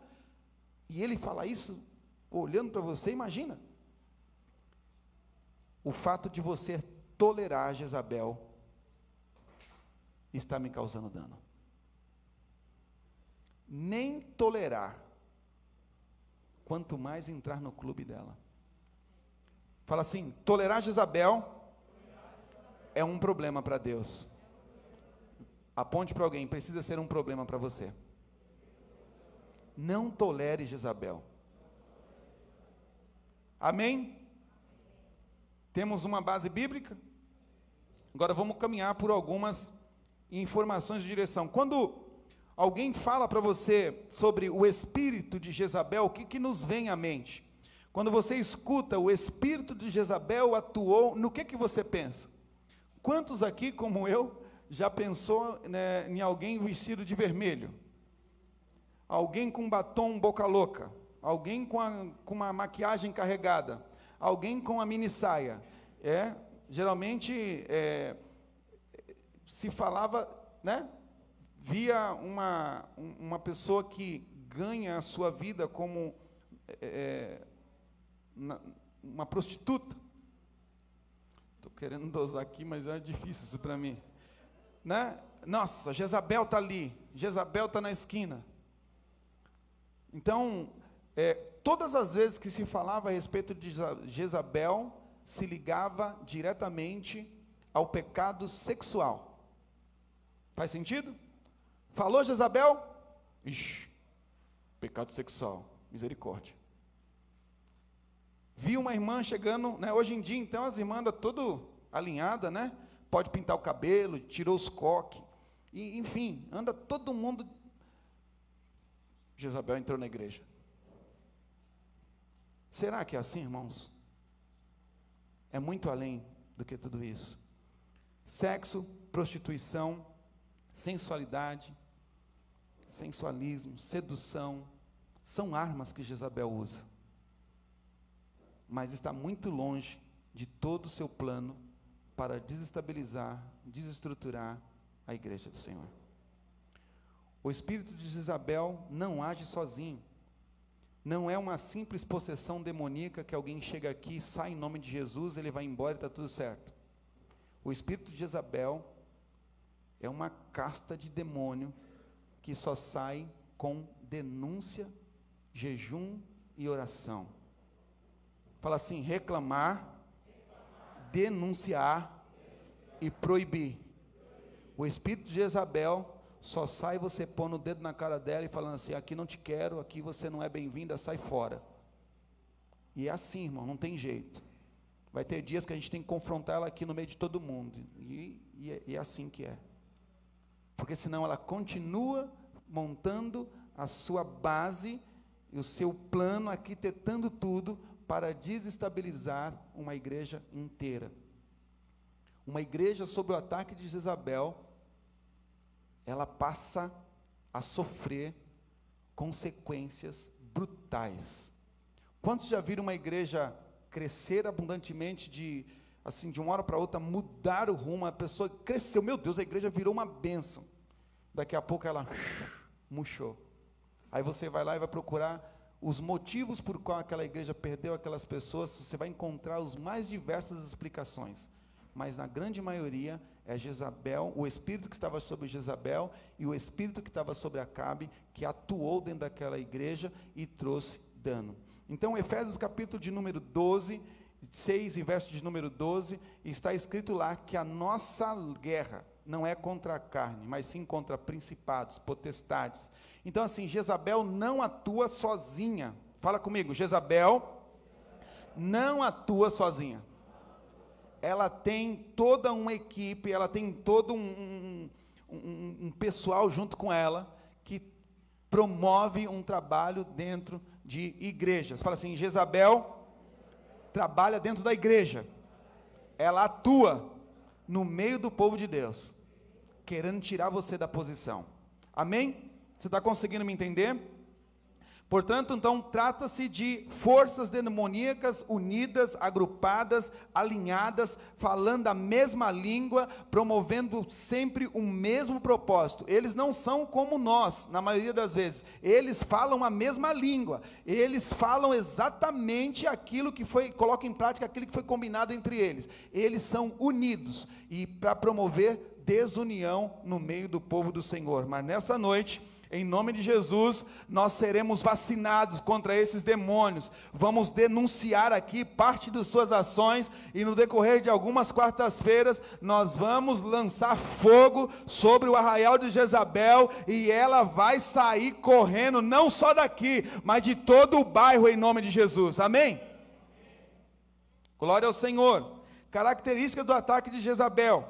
Speaker 5: e ele fala isso, olhando para você, imagina, o fato de você tolerar Jezabel, está me causando dano. Nem tolerar, quanto mais entrar no clube dela. Fala assim, tolerar Jezabel é um problema para Deus. Aponte para alguém, precisa ser um problema para você. Não tolere Jezabel. Amém? Temos uma base bíblica? Agora vamos caminhar por algumas informações de direção. Quando alguém fala para você sobre o espírito de Jezabel, o que nos vem à mente? Quando você escuta o espírito de Jezabel atuou, no que você pensa? Quantos aqui, como eu, já pensou em alguém vestido de vermelho? Alguém com batom boca louca? Alguém com uma maquiagem carregada? Alguém com a mini saia? Geralmente se falava, né? Via uma pessoa que ganha a sua vida como uma prostituta. Estou querendo dosar aqui, mas é difícil isso para mim. Né? Nossa, Jezabel está ali, Jezabel está na esquina. Então, todas as vezes que se falava a respeito de Jezabel, se ligava diretamente ao pecado sexual. Faz sentido? Falou Jezabel? Ixi, pecado sexual, misericórdia. Vi uma irmã chegando, né, hoje em dia, então, as irmãs andam alinhada, né? Pode pintar o cabelo, tirou os coques, e, enfim, anda todo mundo. Jezabel entrou na igreja. Será que é assim, irmãos? É muito além do que tudo isso. Sexo, prostituição, sensualidade, sensualismo, sedução, são armas que Jezabel usa. Mas está muito longe de todo o seu plano para desestabilizar, desestruturar a igreja do Senhor. O espírito de Jezabel não age sozinho. Não é uma simples possessão demoníaca que alguém chega aqui, sai em nome de Jesus, ele vai embora e está tudo certo. O espírito de Jezabel é uma casta de demônio que só sai com denúncia, jejum e oração. Fala assim: reclamar, denunciar e proibir. O espírito de Jezabel só sai você pondo o dedo na cara dela e falando assim: aqui não te quero, aqui você não é bem-vinda, sai fora. E é assim, irmão, não tem jeito. Vai ter dias que a gente tem que confrontar ela aqui no meio de todo mundo, e é assim que é. Porque senão ela continua montando a sua base e o seu plano, arquitetando tudo para desestabilizar uma igreja inteira. Uma igreja sob o ataque de Jezabel, ela passa a sofrer consequências brutais. Quantos já viram uma igreja crescer abundantemente, de uma hora para outra mudar o rumo? A pessoa cresceu, meu Deus, a igreja virou uma bênção. Daqui a pouco ela murchou. Aí você vai lá e vai procurar os motivos por qual aquela igreja perdeu aquelas pessoas. Você vai encontrar as mais diversas explicações, mas na grande maioria é Jezabel, o espírito que estava sobre Jezabel e o espírito que estava sobre Acabe, que atuou dentro daquela igreja e trouxe dano. Então, Efésios capítulo de número 12, 6 e verso de número 12, está escrito lá que a nossa guerra não é contra a carne, mas sim contra principados, potestades. Então, assim, Jezabel não atua sozinha. Fala comigo: Jezabel não atua sozinha. Ela tem toda uma equipe, ela tem todo um pessoal junto com ela, que promove um trabalho dentro de igrejas. Fala assim: Jezabel trabalha dentro da igreja. Ela atua no meio do povo de Deus, querendo tirar você da posição. Amém? Você está conseguindo me entender? Portanto, então, trata-se de forças demoníacas unidas, agrupadas, alinhadas, falando a mesma língua, promovendo sempre o mesmo propósito. Eles não são como nós, na maioria das vezes. Eles falam a mesma língua. Eles falam exatamente aquilo que foi, colocam em prática aquilo que foi combinado entre eles. Eles são unidos, e para promover desunião no meio do povo do Senhor. Mas nessa noite, em nome de Jesus, nós seremos vacinados contra esses demônios. Vamos denunciar aqui parte de suas ações, e no decorrer de algumas quartas-feiras, nós vamos lançar fogo sobre o arraial de Jezabel, e ela vai sair correndo, não só daqui, mas de todo o bairro, em nome de Jesus. Amém? Glória ao Senhor. Características do ataque de Jezabel: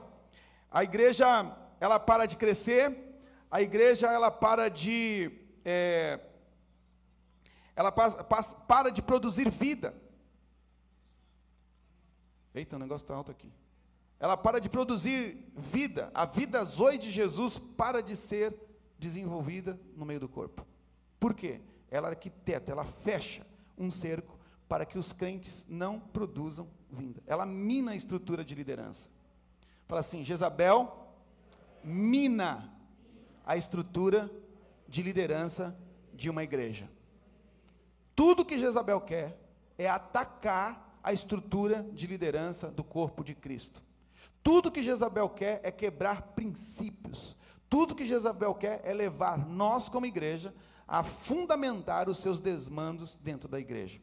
Speaker 5: a igreja, ela para de crescer. A igreja, ela para de para de produzir vida. Eita, o negócio está alto aqui. Ela para de produzir vida. A vida zoe de Jesus para de ser desenvolvida no meio do corpo. Por quê? Ela arquiteta, ela fecha um cerco para que os crentes não produzam vida. Ela mina a estrutura de liderança. Fala assim: Jezabel mina a estrutura de liderança de uma igreja. Tudo que Jezabel quer é atacar a estrutura de liderança do corpo de Cristo. Tudo que Jezabel quer é quebrar princípios. Tudo que Jezabel quer é levar nós, como igreja, a fundamentar os seus desmandos dentro da igreja.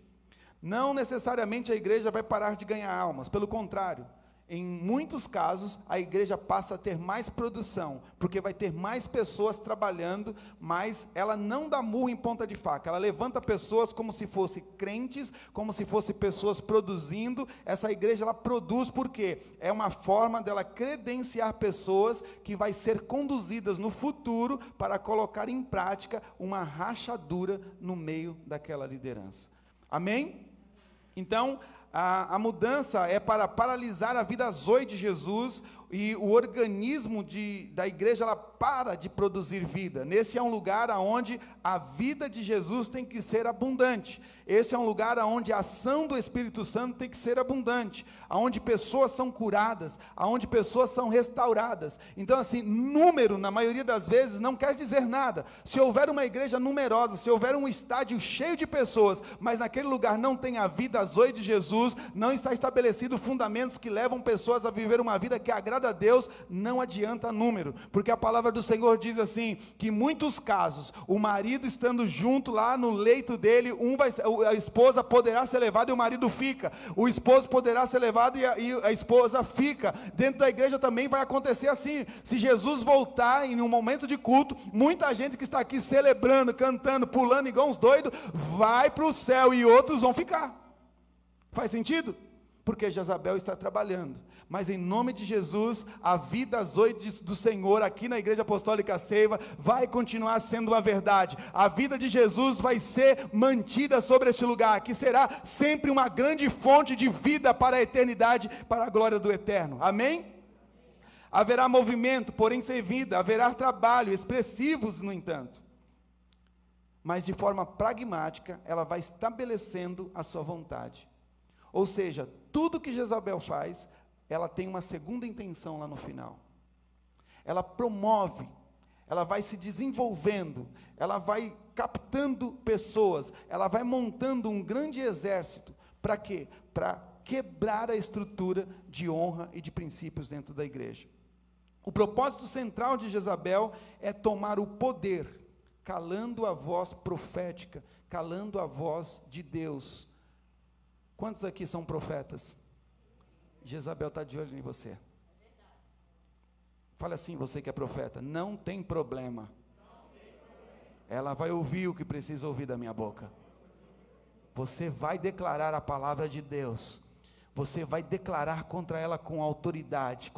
Speaker 5: Não necessariamente a igreja vai parar de ganhar almas, pelo contrário, em muitos casos, a igreja passa a ter mais produção, porque vai ter mais pessoas trabalhando, mas ela não dá murro em ponta de faca, ela levanta pessoas como se fossem crentes, como se fossem pessoas produzindo. Essa igreja, ela produz porque é uma forma dela credenciar pessoas que vai ser conduzidas no futuro para colocar em prática uma rachadura no meio daquela liderança. Amém? Então, a mudança é para paralisar a vida zoe de Jesus, e o organismo da igreja, ela para de produzir vida. Nesse é um lugar onde a vida de Jesus tem que ser abundante. Esse é um lugar onde a ação do Espírito Santo tem que ser abundante, onde pessoas são curadas, onde pessoas são restauradas. Então, assim, número, na maioria das vezes, não quer dizer nada. Se houver uma igreja numerosa, se houver um estádio cheio de pessoas, mas naquele lugar não tem a vida zoe de Jesus, não está estabelecido fundamentos que levam pessoas a viver uma vida que agrada a Deus, não adianta número, porque a palavra do Senhor diz assim, que em muitos casos, o marido estando junto lá no leito dele, a esposa poderá ser levada e o marido fica, o esposo poderá ser levado e a esposa fica. Dentro da igreja também vai acontecer assim. Se Jesus voltar em um momento de culto, muita gente que está aqui celebrando, cantando, pulando igual uns doidos, vai para o céu e outros vão ficar. Faz sentido? Porque Jezabel está trabalhando, mas em nome de Jesus, a vida zoe do Senhor aqui na Igreja Apostólica Seiva vai continuar sendo uma verdade. A vida de Jesus vai ser mantida sobre este lugar, que será sempre uma grande fonte de vida para a eternidade, para a glória do Eterno. Amém? Haverá movimento, porém sem vida, haverá trabalho, expressivos no entanto, mas de forma pragmática, ela vai estabelecendo a sua vontade. Ou seja, tudo que Jezabel faz, ela tem uma segunda intenção lá no final. Ela promove, ela vai se desenvolvendo, ela vai captando pessoas, ela vai montando um grande exército. Para quê? Para quebrar a estrutura de honra e de princípios dentro da igreja. O propósito central de Jezabel é tomar o poder, calando a voz profética, calando a voz de Deus. Quantos aqui são profetas? Jezabel está de olho em você. Fala assim, você que é profeta, não tem problema. Ela vai ouvir o que precisa ouvir da minha boca. Você vai declarar a palavra de Deus. Você vai declarar contra ela com autoridade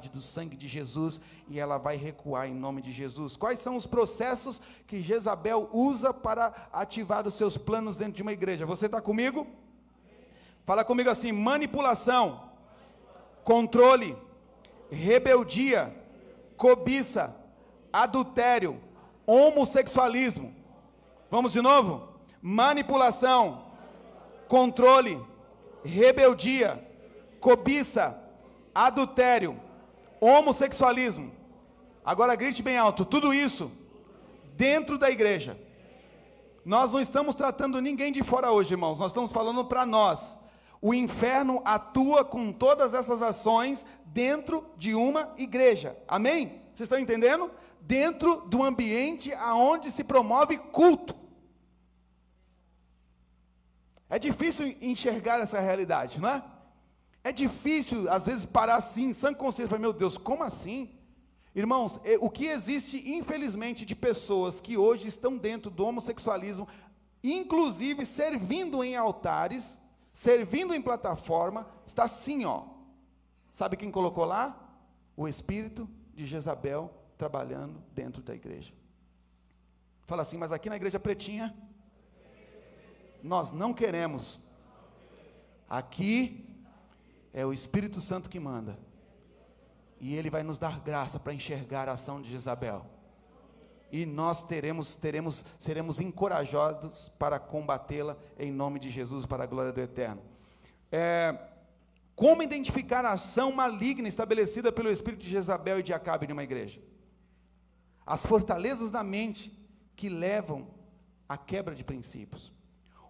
Speaker 5: do sangue de Jesus, e ela vai recuar em nome de Jesus. Quais são os processos que Jezabel usa para ativar os seus planos dentro de uma igreja? Você está comigo? Fala comigo assim: manipulação, controle, rebeldia, cobiça, adultério, homossexualismo. Vamos de novo? Manipulação, controle, rebeldia, cobiça, adultério, homossexualismo. Agora grite bem alto: tudo isso dentro da igreja. Nós não estamos tratando ninguém de fora hoje, irmãos, nós estamos falando para nós. O inferno atua com todas essas ações dentro de uma igreja, amém? Vocês estão entendendo? Dentro do ambiente aonde se promove culto. É difícil enxergar essa realidade, não é? É difícil, às vezes, parar assim, em sã consciência, falar, meu Deus, como assim? Irmãos, o que existe, infelizmente, de pessoas que hoje estão dentro do homossexualismo, inclusive servindo em altares, servindo em plataforma, está assim, ó. Sabe quem colocou lá? O espírito de Jezabel trabalhando dentro da igreja. Fala assim, mas aqui na igreja pretinha, nós não queremos. Aqui é o Espírito Santo que manda. E ele vai nos dar graça para enxergar a ação de Jezabel. E nós seremos encorajados para combatê-la em nome de Jesus, para a glória do Eterno. Como identificar a ação maligna estabelecida pelo espírito de Jezabel e de Acabe em uma igreja? As fortalezas da mente que levam à quebra de princípios.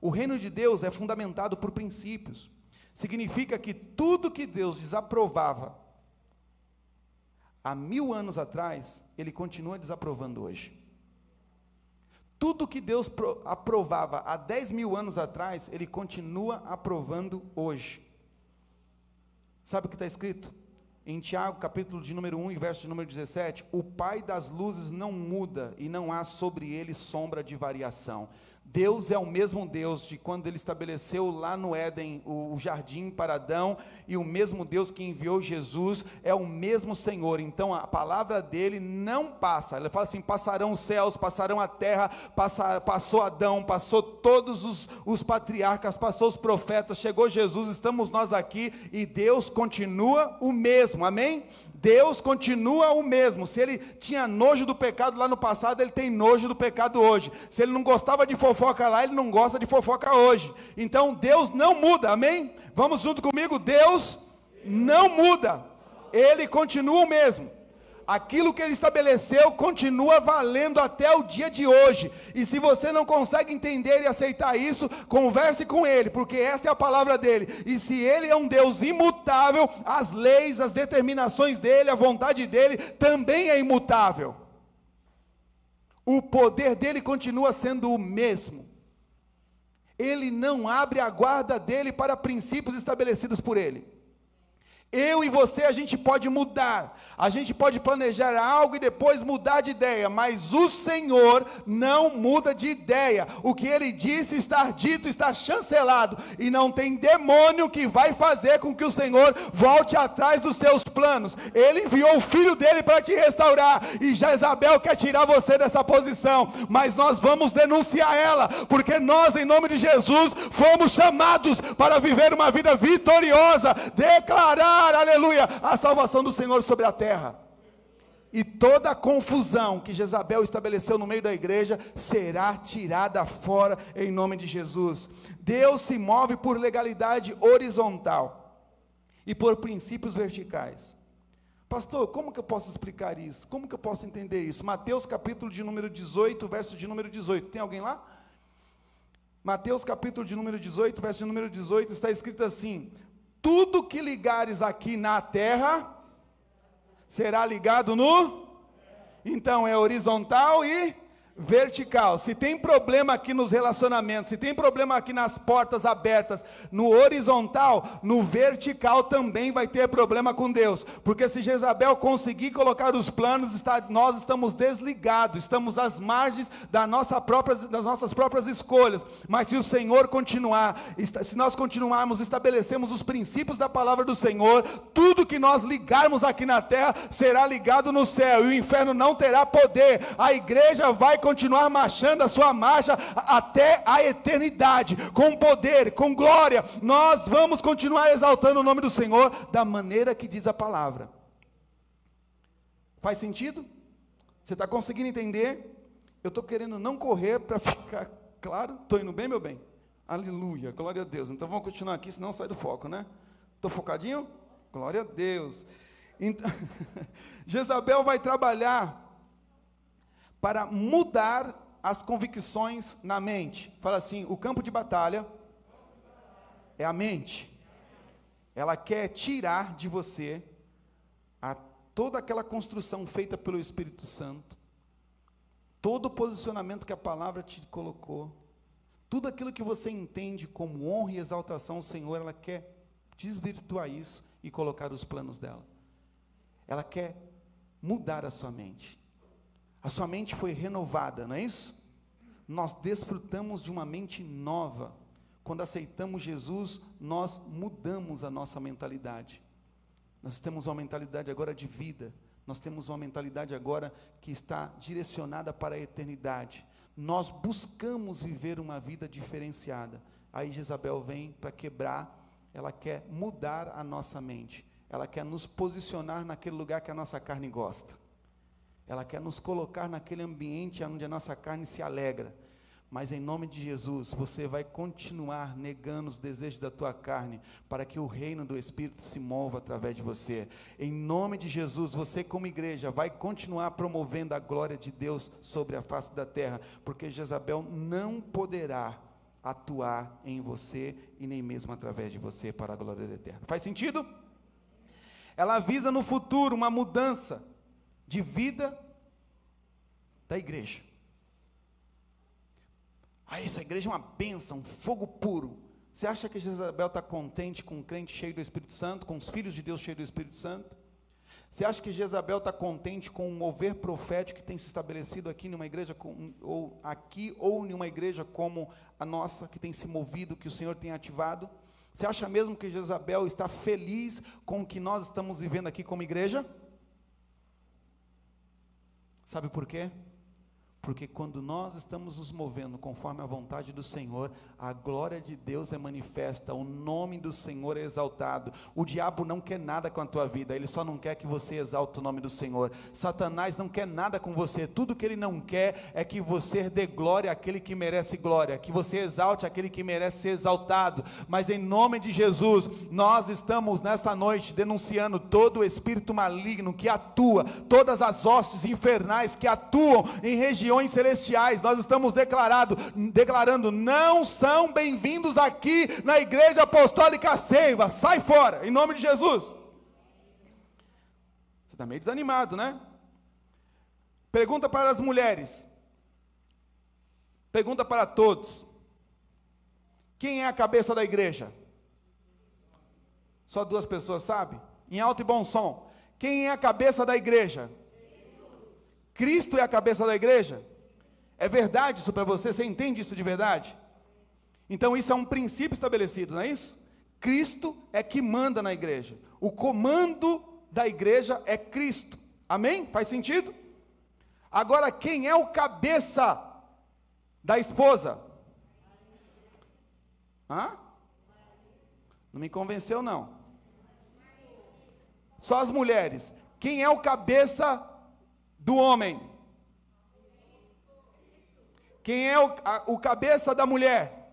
Speaker 5: O reino de Deus é fundamentado por princípios. Significa que tudo que Deus desaprovava há 1000 anos atrás, Ele continua desaprovando hoje. Tudo que Deus aprovava há 10.000 anos atrás, Ele continua aprovando hoje. Sabe o que está escrito? Em Tiago, capítulo de número 1 e verso de número 17, o Pai das luzes não muda e não há sobre ele sombra de variação. Deus é o mesmo Deus de quando ele estabeleceu lá no Éden o jardim para Adão, e o mesmo Deus que enviou Jesus é o mesmo Senhor. Então a palavra dele não passa. Ele fala assim: passarão os céus, passarão a terra, passou Adão, passou todos os patriarcas, passou os profetas, chegou Jesus, estamos nós aqui, e Deus continua o mesmo, amém? Deus continua o mesmo. Se ele tinha nojo do pecado lá no passado, ele tem nojo do pecado hoje. Se ele não gostava de fofoca lá, ele não gosta de fofoca hoje. Então Deus não muda, amém? Vamos junto comigo, Deus não muda, ele continua o mesmo. Aquilo que ele estabeleceu continua valendo até o dia de hoje. E se você não consegue entender e aceitar isso, converse com ele, porque essa é a palavra dele. E se ele é um Deus imutável, as leis, as determinações dele, a vontade dele também é imutável. O poder dele continua sendo o mesmo. Ele não abre a guarda dele para princípios estabelecidos por ele. Eu e você, a gente pode mudar, a gente pode planejar algo e depois mudar de ideia, mas o Senhor não muda de ideia. O que ele disse está dito, está chancelado, e não tem demônio que vai fazer com que o Senhor volte atrás dos seus planos. Ele enviou o filho dele para te restaurar, e Jezabel quer tirar você dessa posição, mas nós vamos denunciar ela, porque nós, em nome de Jesus, fomos chamados para viver uma vida vitoriosa, declarar, aleluia, a salvação do Senhor sobre a terra. E toda a confusão que Jezabel estabeleceu no meio da igreja será tirada fora em nome de Jesus. Deus se move por legalidade horizontal e por princípios verticais. Pastor, como que eu posso explicar isso? Como que eu posso entender isso? Mateus capítulo de número 18, verso de número 18. Tem alguém lá? Mateus capítulo de número 18, verso de número 18, está escrito assim: tudo que ligares aqui na terra, será ligado no... Então é horizontal e vertical. Se tem problema aqui nos relacionamentos, se tem problema aqui nas portas abertas, no horizontal, no vertical também vai ter problema com Deus, porque se Jezabel conseguir colocar os planos, nós estamos desligados, estamos às margens das nossas próprias escolhas. Mas se o Senhor continuar, se nós continuarmos, estabelecemos os princípios da palavra do Senhor, tudo que nós ligarmos aqui na terra, será ligado no céu, e o inferno não terá poder. A igreja vai continuar marchando a sua marcha até a eternidade, com poder, com glória. Nós vamos continuar exaltando o nome do Senhor, da maneira que diz a palavra. Faz sentido? Você está conseguindo entender? Eu estou querendo não correr para ficar claro. Estou indo bem, meu bem? Aleluia, glória a Deus. Então vamos continuar aqui, senão sai do foco, né? Estou focadinho? Glória a Deus. Então, Jezabel vai trabalhar para mudar as convicções na mente. Fala assim: o campo de batalha é a mente. Ela quer tirar de você toda aquela construção feita pelo Espírito Santo, todo o posicionamento que a palavra te colocou, tudo aquilo que você entende como honra e exaltação ao Senhor. Ela quer desvirtuar isso e colocar os planos dela. Ela quer mudar a sua mente. A sua mente foi renovada, não é isso? Nós desfrutamos de uma mente nova. Quando aceitamos Jesus, nós mudamos a nossa mentalidade. Nós temos uma mentalidade agora de vida. Nós temos uma mentalidade agora que está direcionada para a eternidade. Nós buscamos viver uma vida diferenciada. Aí Jezabel vem para quebrar, ela quer mudar a nossa mente. Ela quer nos posicionar naquele lugar que a nossa carne gosta. Ela quer nos colocar naquele ambiente onde a nossa carne se alegra. Mas em nome de Jesus, você vai continuar negando os desejos da tua carne, para que o reino do Espírito se mova através de você. Em nome de Jesus, você como igreja vai continuar promovendo a glória de Deus sobre a face da terra, porque Jezabel não poderá atuar em você e nem mesmo através de você para a glória da eterna. Faz sentido? Ela visa no futuro uma mudança de vida da igreja. Essa igreja é uma bênção, um fogo puro. Você acha que Jezabel está contente com um crente cheio do Espírito Santo, com os filhos de Deus cheios do Espírito Santo? Você acha que Jezabel está contente com o mover profético que tem se estabelecido aqui numa igreja, ou em uma igreja como a nossa, que tem se movido, que o Senhor tem ativado? Você acha mesmo que Jezabel está feliz com o que nós estamos vivendo aqui como igreja? Sabe por quê? Porque quando nós estamos nos movendo conforme a vontade do Senhor, a glória de Deus é manifesta, o nome do Senhor é exaltado. O diabo não quer nada com a tua vida, ele só não quer que você exalte o nome do Senhor. Satanás não quer nada com você, tudo que ele não quer é que você dê glória àquele que merece glória, que você exalte aquele que merece ser exaltado. Mas em nome de Jesus, nós estamos nessa noite denunciando todo o espírito maligno que atua, todas as hostes infernais que atuam em regiões celestiais. Nós estamos declarando, não são bem-vindos aqui na Igreja Apostólica Seiva, sai fora, em nome de Jesus. Você está meio desanimado, né? Pergunta para as mulheres, pergunta para todos, quem é a cabeça da igreja? Só 2 pessoas sabem? Em alto e bom som, quem é a cabeça da igreja? Cristo é a cabeça da igreja? É verdade isso para você? Você entende isso de verdade? Então isso é um princípio estabelecido, não é isso? Cristo é que manda na igreja. O comando da igreja é Cristo. Amém? Faz sentido? Agora, quem é o cabeça da esposa? Hã? Não me convenceu não. Só as mulheres. Quem é o cabeça do homem? Quem é o cabeça da mulher?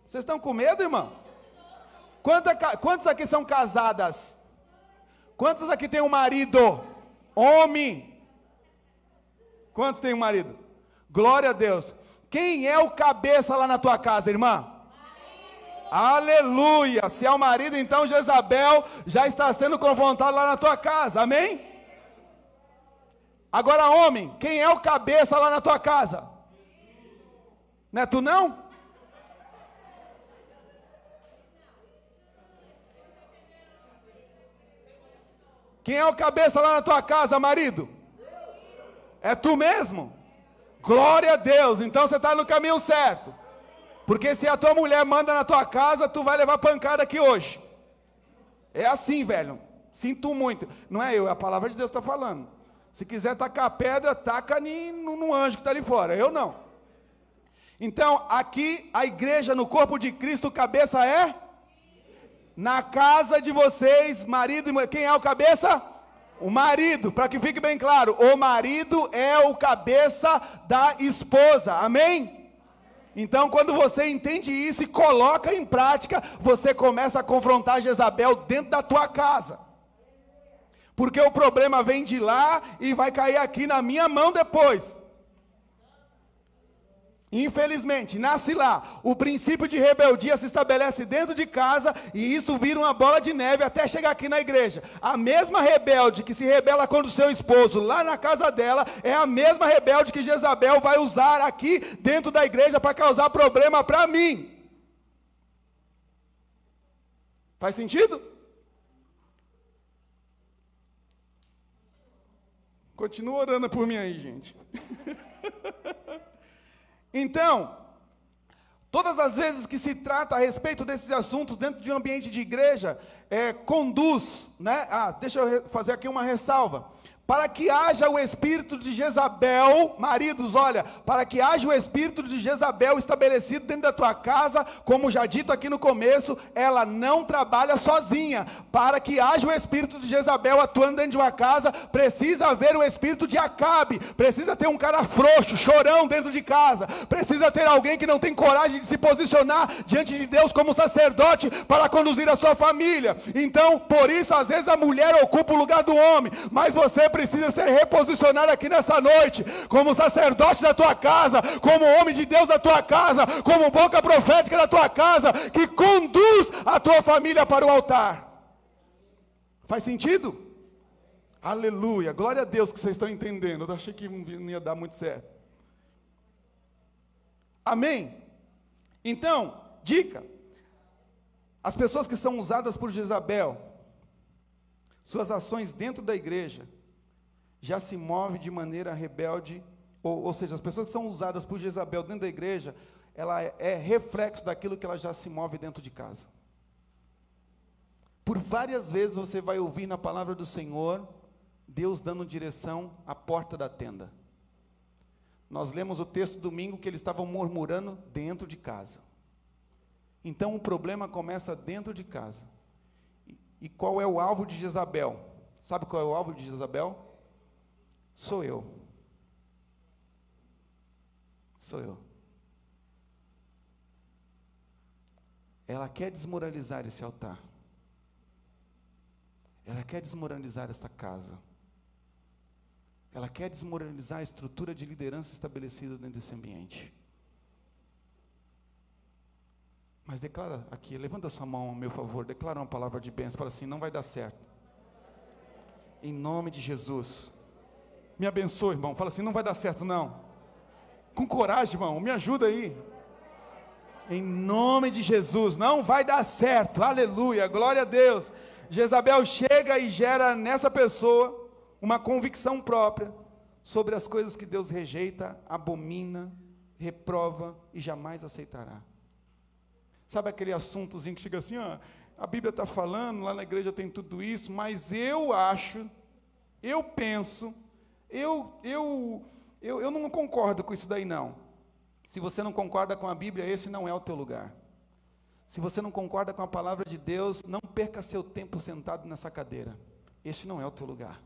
Speaker 5: Vocês estão com medo, irmão? Quantos aqui são casadas? Quantos aqui tem um marido? Homem. Quantos tem um marido? Glória a Deus. Quem é o cabeça lá na tua casa, irmã? Aleluia, se é o marido, então Jezabel já está sendo confrontada lá na tua casa, amém? Agora homem, quem é o cabeça lá na tua casa? Não é tu não? Quem é o cabeça lá na tua casa, marido? É tu mesmo? Glória a Deus, então você está no caminho certo. Porque se a tua mulher manda na tua casa, tu vai levar pancada aqui hoje. É assim, velho. Sinto muito. Não é eu, é a palavra de Deus que está falando. Se quiser tacar pedra, taca no anjo que está ali fora. Eu não. Então, aqui, a igreja no corpo de Cristo, cabeça é? Na casa de vocês, marido e mulher. Quem é o cabeça? O marido, para que fique bem claro. O marido é o cabeça da esposa. Amém? Então, quando você entende isso e coloca em prática, você começa a confrontar Jezabel dentro da tua casa. Porque o problema vem de lá e vai cair aqui na minha mão depois. Infelizmente, nasce lá. O princípio de rebeldia se estabelece dentro de casa e isso vira uma bola de neve até chegar aqui na igreja. A mesma rebelde que se rebela contra o seu esposo lá na casa dela é a mesma rebelde que Jezabel vai usar aqui dentro da igreja para causar problema para mim. Faz sentido? Continua orando por mim aí, gente. Então, todas as vezes que se trata a respeito desses assuntos dentro de um ambiente de igreja, conduz, né? Deixa eu fazer aqui uma ressalva. Para que haja o espírito de Jezabel, maridos, olha, para que haja o espírito de Jezabel estabelecido dentro da tua casa, como já dito aqui no começo, ela não trabalha sozinha. Para que haja o espírito de Jezabel atuando dentro de uma casa, precisa haver o espírito de Acabe, precisa ter um cara frouxo, chorão dentro de casa, precisa ter alguém que não tem coragem de se posicionar diante de Deus como sacerdote para conduzir a sua família. Então, por isso, às vezes a mulher ocupa o lugar do homem, mas você precisa ser reposicionado aqui nessa noite, como sacerdote da tua casa, como homem de Deus da tua casa, como boca profética da tua casa, que conduz a tua família para o altar. Faz sentido? Aleluia, glória a Deus que vocês estão entendendo. Eu achei que não ia dar muito certo. Amém? Então, dica: as pessoas que são usadas por Jezabel, suas ações dentro da igreja já se movem de maneira rebelde, ou seja, as pessoas que são usadas por Jezabel dentro da igreja, ela é reflexo daquilo que ela já se move dentro de casa. Por várias vezes você vai ouvir na palavra do Senhor, Deus dando direção à porta da tenda. Nós lemos o texto domingo que eles estavam murmurando dentro de casa. Então o problema começa dentro de casa. E qual é o alvo de Jezabel? Sabe qual é o alvo de Jezabel? Sou eu. Sou eu. Ela quer desmoralizar esse altar. Ela quer desmoralizar esta casa. Ela quer desmoralizar a estrutura de liderança estabelecida dentro desse ambiente. Mas declara aqui, levanta sua mão a meu favor, declara uma palavra de bênção, fala assim: não vai dar certo. Em nome de Jesus. Me abençoe, irmão, fala assim: não vai dar certo não. Com coragem, irmão, me ajuda aí. Em nome de Jesus, não vai dar certo, aleluia, glória a Deus. Jezabel chega e gera nessa pessoa uma convicção própria sobre as coisas que Deus rejeita, abomina, reprova e jamais aceitará. Sabe aquele assuntozinho que chega assim, ó, a Bíblia está falando, lá na igreja tem tudo isso, mas eu acho, eu penso, eu não concordo com isso daí não. Se você não concorda com a Bíblia, esse não é o teu lugar. Se você não concorda com a palavra de Deus, não perca seu tempo sentado nessa cadeira. Este não é o teu lugar.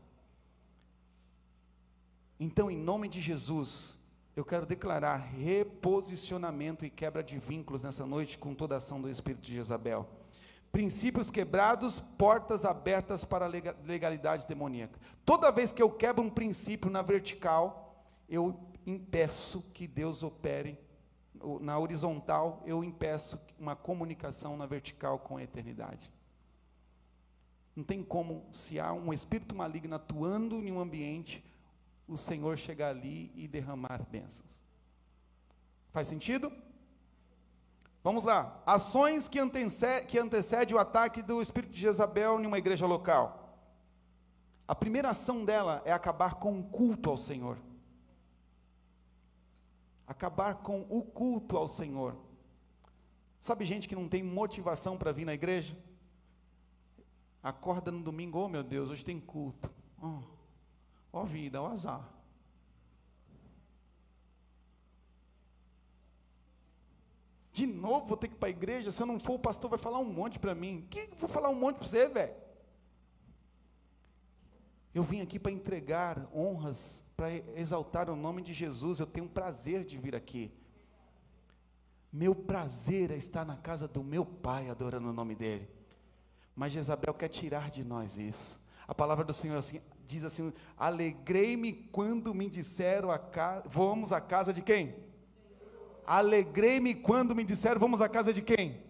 Speaker 5: Então, em nome de Jesus, eu quero declarar reposicionamento e quebra de vínculos nessa noite com toda a ação do Espírito de Jezabel. Princípios quebrados, portas abertas para a legalidade demoníaca. Toda vez que eu quebro um princípio na vertical, eu impeço que Deus opere. Na horizontal, eu impeço uma comunicação na vertical com a eternidade. Não tem como, se há um espírito maligno atuando em um ambiente, o Senhor chegar ali e derramar bênçãos. Faz sentido? Vamos lá. Ações que antecedem o ataque do espírito de Jezabel em uma igreja local. A primeira ação dela é acabar com o culto ao Senhor. Acabar com o culto ao Senhor. Sabe gente que não tem motivação para vir na igreja? Acorda no domingo, oh meu Deus, hoje tem culto. Ó vida, ó azar. De novo vou ter que ir para a igreja, se eu não for o pastor vai falar um monte para mim. Que vou falar um monte para você, velho? Eu vim aqui para entregar honras, para exaltar o nome de Jesus. Eu tenho um prazer de vir aqui. Meu prazer é estar na casa do meu Pai, adorando o nome dEle. Mas Jezabel quer tirar de nós isso. A palavra do Senhor diz assim: alegrei-me quando me disseram, vamos à casa de quem? Alegrei-me quando me disseram, vamos à casa de quem?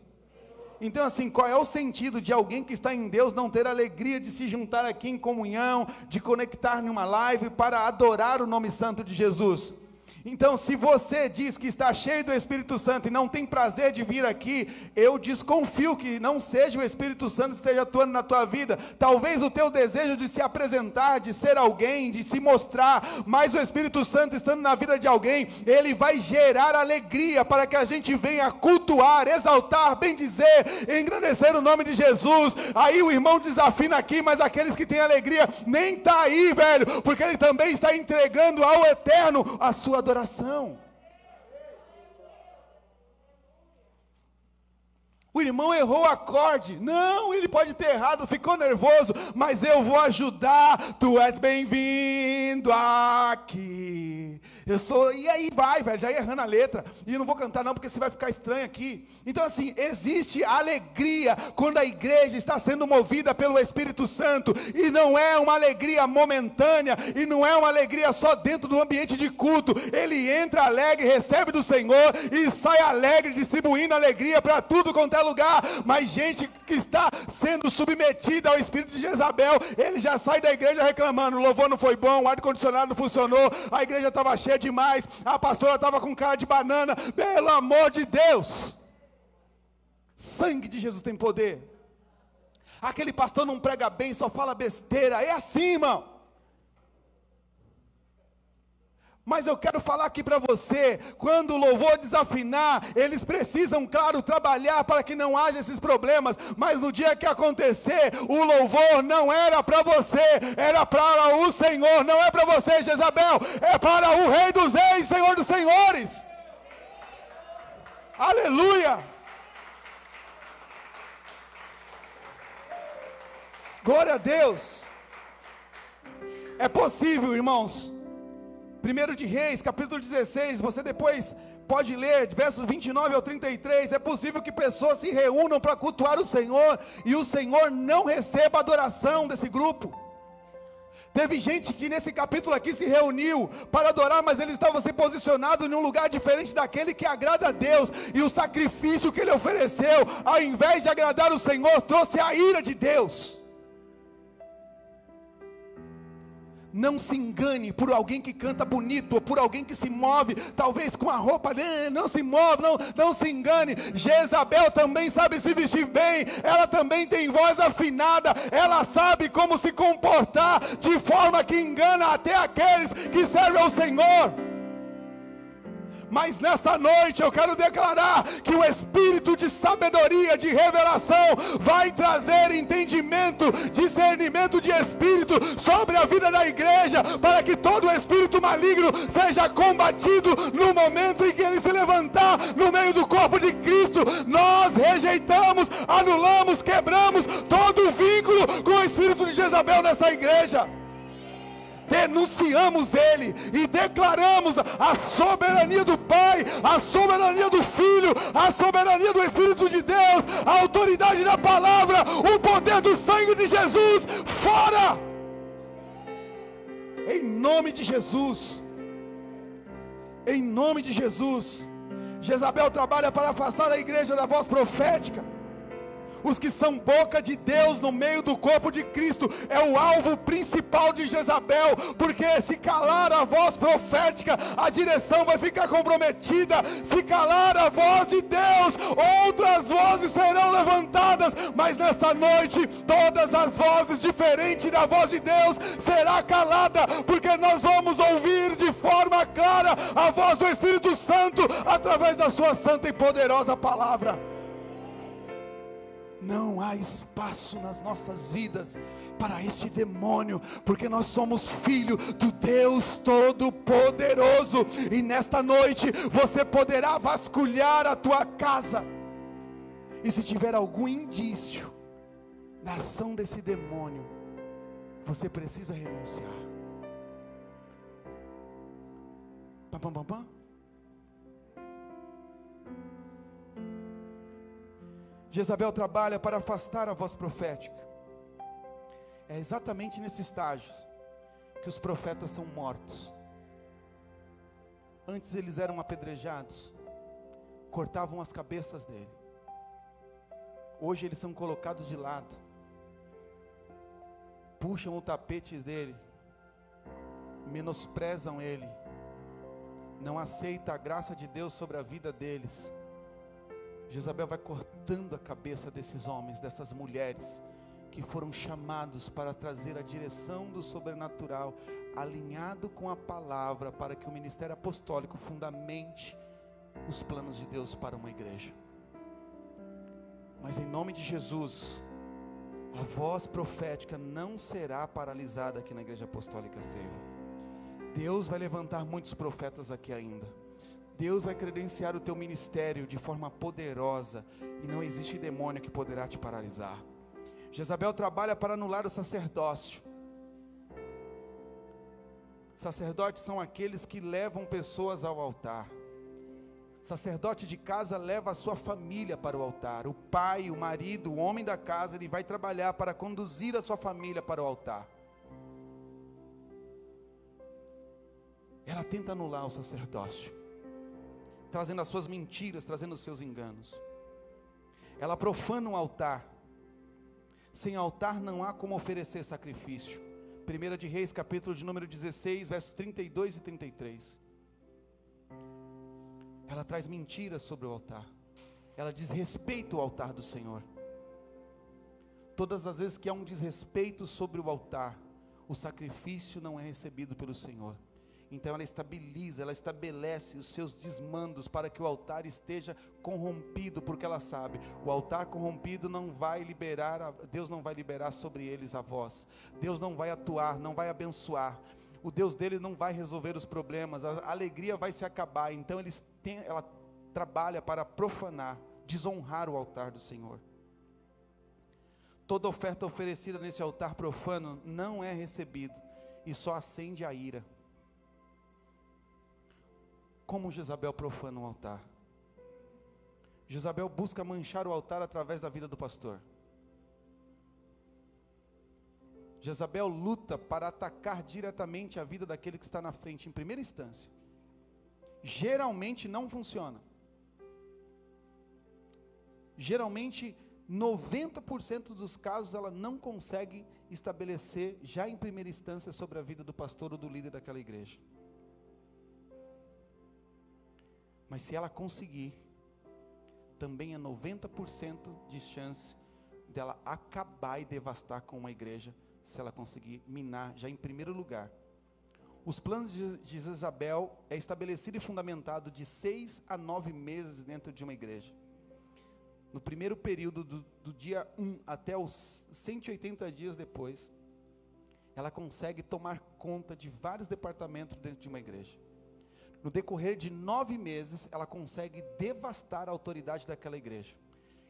Speaker 5: Então assim, qual é o sentido de alguém que está em Deus não ter alegria de se juntar aqui em comunhão, de conectar numa live para adorar o nome santo de Jesus? Então, se você diz que está cheio do Espírito Santo e não tem prazer de vir aqui, eu desconfio que não seja o Espírito Santo que esteja atuando na tua vida. Talvez o teu desejo de se apresentar, de ser alguém, de se mostrar, mas o Espírito Santo estando na vida de alguém, ele vai gerar alegria para que a gente venha cultuar, exaltar, bendizer, engrandecer o nome de Jesus. Aí o irmão desafina aqui, mas aqueles que têm alegria nem está aí, velho, porque ele também está entregando ao Eterno a sua adoração. O irmão errou o acorde. Não, ele pode ter errado, ficou nervoso, mas eu vou ajudar. Tu és bem-vindo aqui. Eu sou, e aí vai, velho, já errando a letra. E não vou cantar não, porque você vai ficar estranho aqui. Então assim, existe alegria quando a igreja está sendo movida pelo Espírito Santo. E não é uma alegria momentânea, e não é uma alegria só dentro do ambiente de culto. Ele entra alegre, recebe do Senhor, e sai alegre, distribuindo alegria para tudo quanto é lugar. Mas gente que está sendo submetida ao espírito de Jezabel, ele já sai da igreja reclamando: o louvor não foi bom, o ar-condicionado não funcionou, a igreja estava cheia, correr demais, a pastora estava com cara de banana, pelo amor de Deus. Sangue de Jesus tem poder. Aquele pastor não prega bem, só fala besteira, é assim, irmão. Mas eu quero falar aqui para você, quando o louvor desafinar, eles precisam, claro, trabalhar para que não haja esses problemas, mas no dia que acontecer, o louvor não era para você, era para o Senhor, não é para você, Jezabel, é para o Rei dos Reis, Senhor dos Senhores. Aleluia! Glória a Deus. É possível, irmãos. 1 de Reis, capítulo 16, você depois pode ler, versos 29 ao 33, é possível que pessoas se reúnam para cultuar o Senhor, e o Senhor não receba a adoração desse grupo. Teve gente que nesse capítulo aqui se reuniu para adorar, mas eles estavam se posicionados em um lugar diferente daquele que agrada a Deus, e o sacrifício que ele ofereceu, ao invés de agradar o Senhor, trouxe a ira de Deus. Não se engane por alguém que canta bonito, ou por alguém que se move, talvez com a roupa, não se move, não se engane. Jezabel também sabe se vestir bem, ela também tem voz afinada, ela sabe como se comportar, de forma que engana até aqueles que servem ao Senhor. Mas nesta noite eu quero declarar que o espírito de sabedoria, de revelação, vai trazer entendimento, discernimento de espírito sobre a vida da igreja, para que todo espírito maligno seja combatido no momento em que ele se levantar no meio do corpo de Cristo. Nós rejeitamos, anulamos, quebramos todo o vínculo com o espírito de Jezabel nessa igreja. Denunciamos ele e declaramos a soberania do Pai, a soberania do Filho, a soberania do Espírito de Deus, a autoridade da palavra, o poder do sangue de Jesus, fora! Em nome de Jesus, em nome de Jesus. Jezabel trabalha para afastar a igreja da voz profética. Os que são boca de Deus no meio do corpo de Cristo é o alvo principal de Jezabel, porque se calar a voz profética, a direção vai ficar comprometida. Se calar a voz de Deus, outras vozes serão levantadas, mas nesta noite todas as vozes diferentes da voz de Deus será calada, porque nós vamos ouvir de forma clara a voz do Espírito Santo através da sua santa e poderosa palavra. Não há espaço nas nossas vidas para este demônio, porque nós somos filho do Deus Todo-Poderoso, e nesta noite você poderá vasculhar a tua casa, e se tiver algum indício da ação desse demônio, você precisa renunciar. Pam, pam, pam, pam. Jezabel trabalha para afastar a voz profética. É exatamente nesse estágio que os profetas são mortos. Antes eles eram apedrejados, cortavam as cabeças dele. Hoje eles são colocados de lado, puxam o tapete dele, menosprezam ele, não aceita a graça de Deus sobre a vida deles. Jezabel vai cortando a cabeça desses homens, dessas mulheres, que foram chamados para trazer a direção do sobrenatural, alinhado com a palavra, para que o ministério apostólico fundamente os planos de Deus para uma igreja. Mas em nome de Jesus, a voz profética não será paralisada aqui na igreja apostólica Seiva. Deus vai levantar muitos profetas aqui ainda. Deus vai credenciar o teu ministério de forma poderosa, e não existe demônio que poderá te paralisar. Jezabel trabalha para anular o sacerdócio. Sacerdotes são aqueles que levam pessoas ao altar. Sacerdote de casa leva a sua família para o altar. O pai, o marido, o homem da casa, ele vai trabalhar para conduzir a sua família para o altar. Ela tenta anular o sacerdócio, trazendo as suas mentiras, trazendo os seus enganos. Ela profana um altar. Sem altar não há como oferecer sacrifício. 1 de Reis, capítulo de número 16, versos 32 e 33. ela traz mentiras sobre o altar, ela desrespeita o altar do Senhor. Todas as vezes que há um desrespeito sobre o altar, o sacrifício não é recebido pelo Senhor. Então ela estabiliza, ela estabelece os seus desmandos para que o altar esteja corrompido, porque ela sabe, o altar corrompido não vai liberar, Deus não vai liberar sobre eles a voz, Deus não vai atuar, não vai abençoar, o Deus dele não vai resolver os problemas, a alegria vai se acabar. Então ela trabalha para profanar, desonrar o altar do Senhor. Toda oferta oferecida nesse altar profano não é recebida e só acende a ira. Como Jezabel profana o altar? Jezabel busca manchar o altar através da vida do pastor. Jezabel luta para atacar diretamente a vida daquele que está na frente, em primeira instância. Geralmente não funciona. Geralmente 90% dos casos ela não consegue estabelecer já em primeira instância sobre a vida do pastor ou do líder daquela igreja. Mas se ela conseguir, também é 90% de chance dela acabar e devastar com uma igreja, se ela conseguir minar já em primeiro lugar. Os planos de Jezabel é estabelecido e fundamentado de 6 a 9 meses dentro de uma igreja. No primeiro período do dia 1 até os 180 dias depois, ela consegue tomar conta de vários departamentos dentro de uma igreja. No decorrer de 9 meses, ela consegue devastar a autoridade daquela igreja.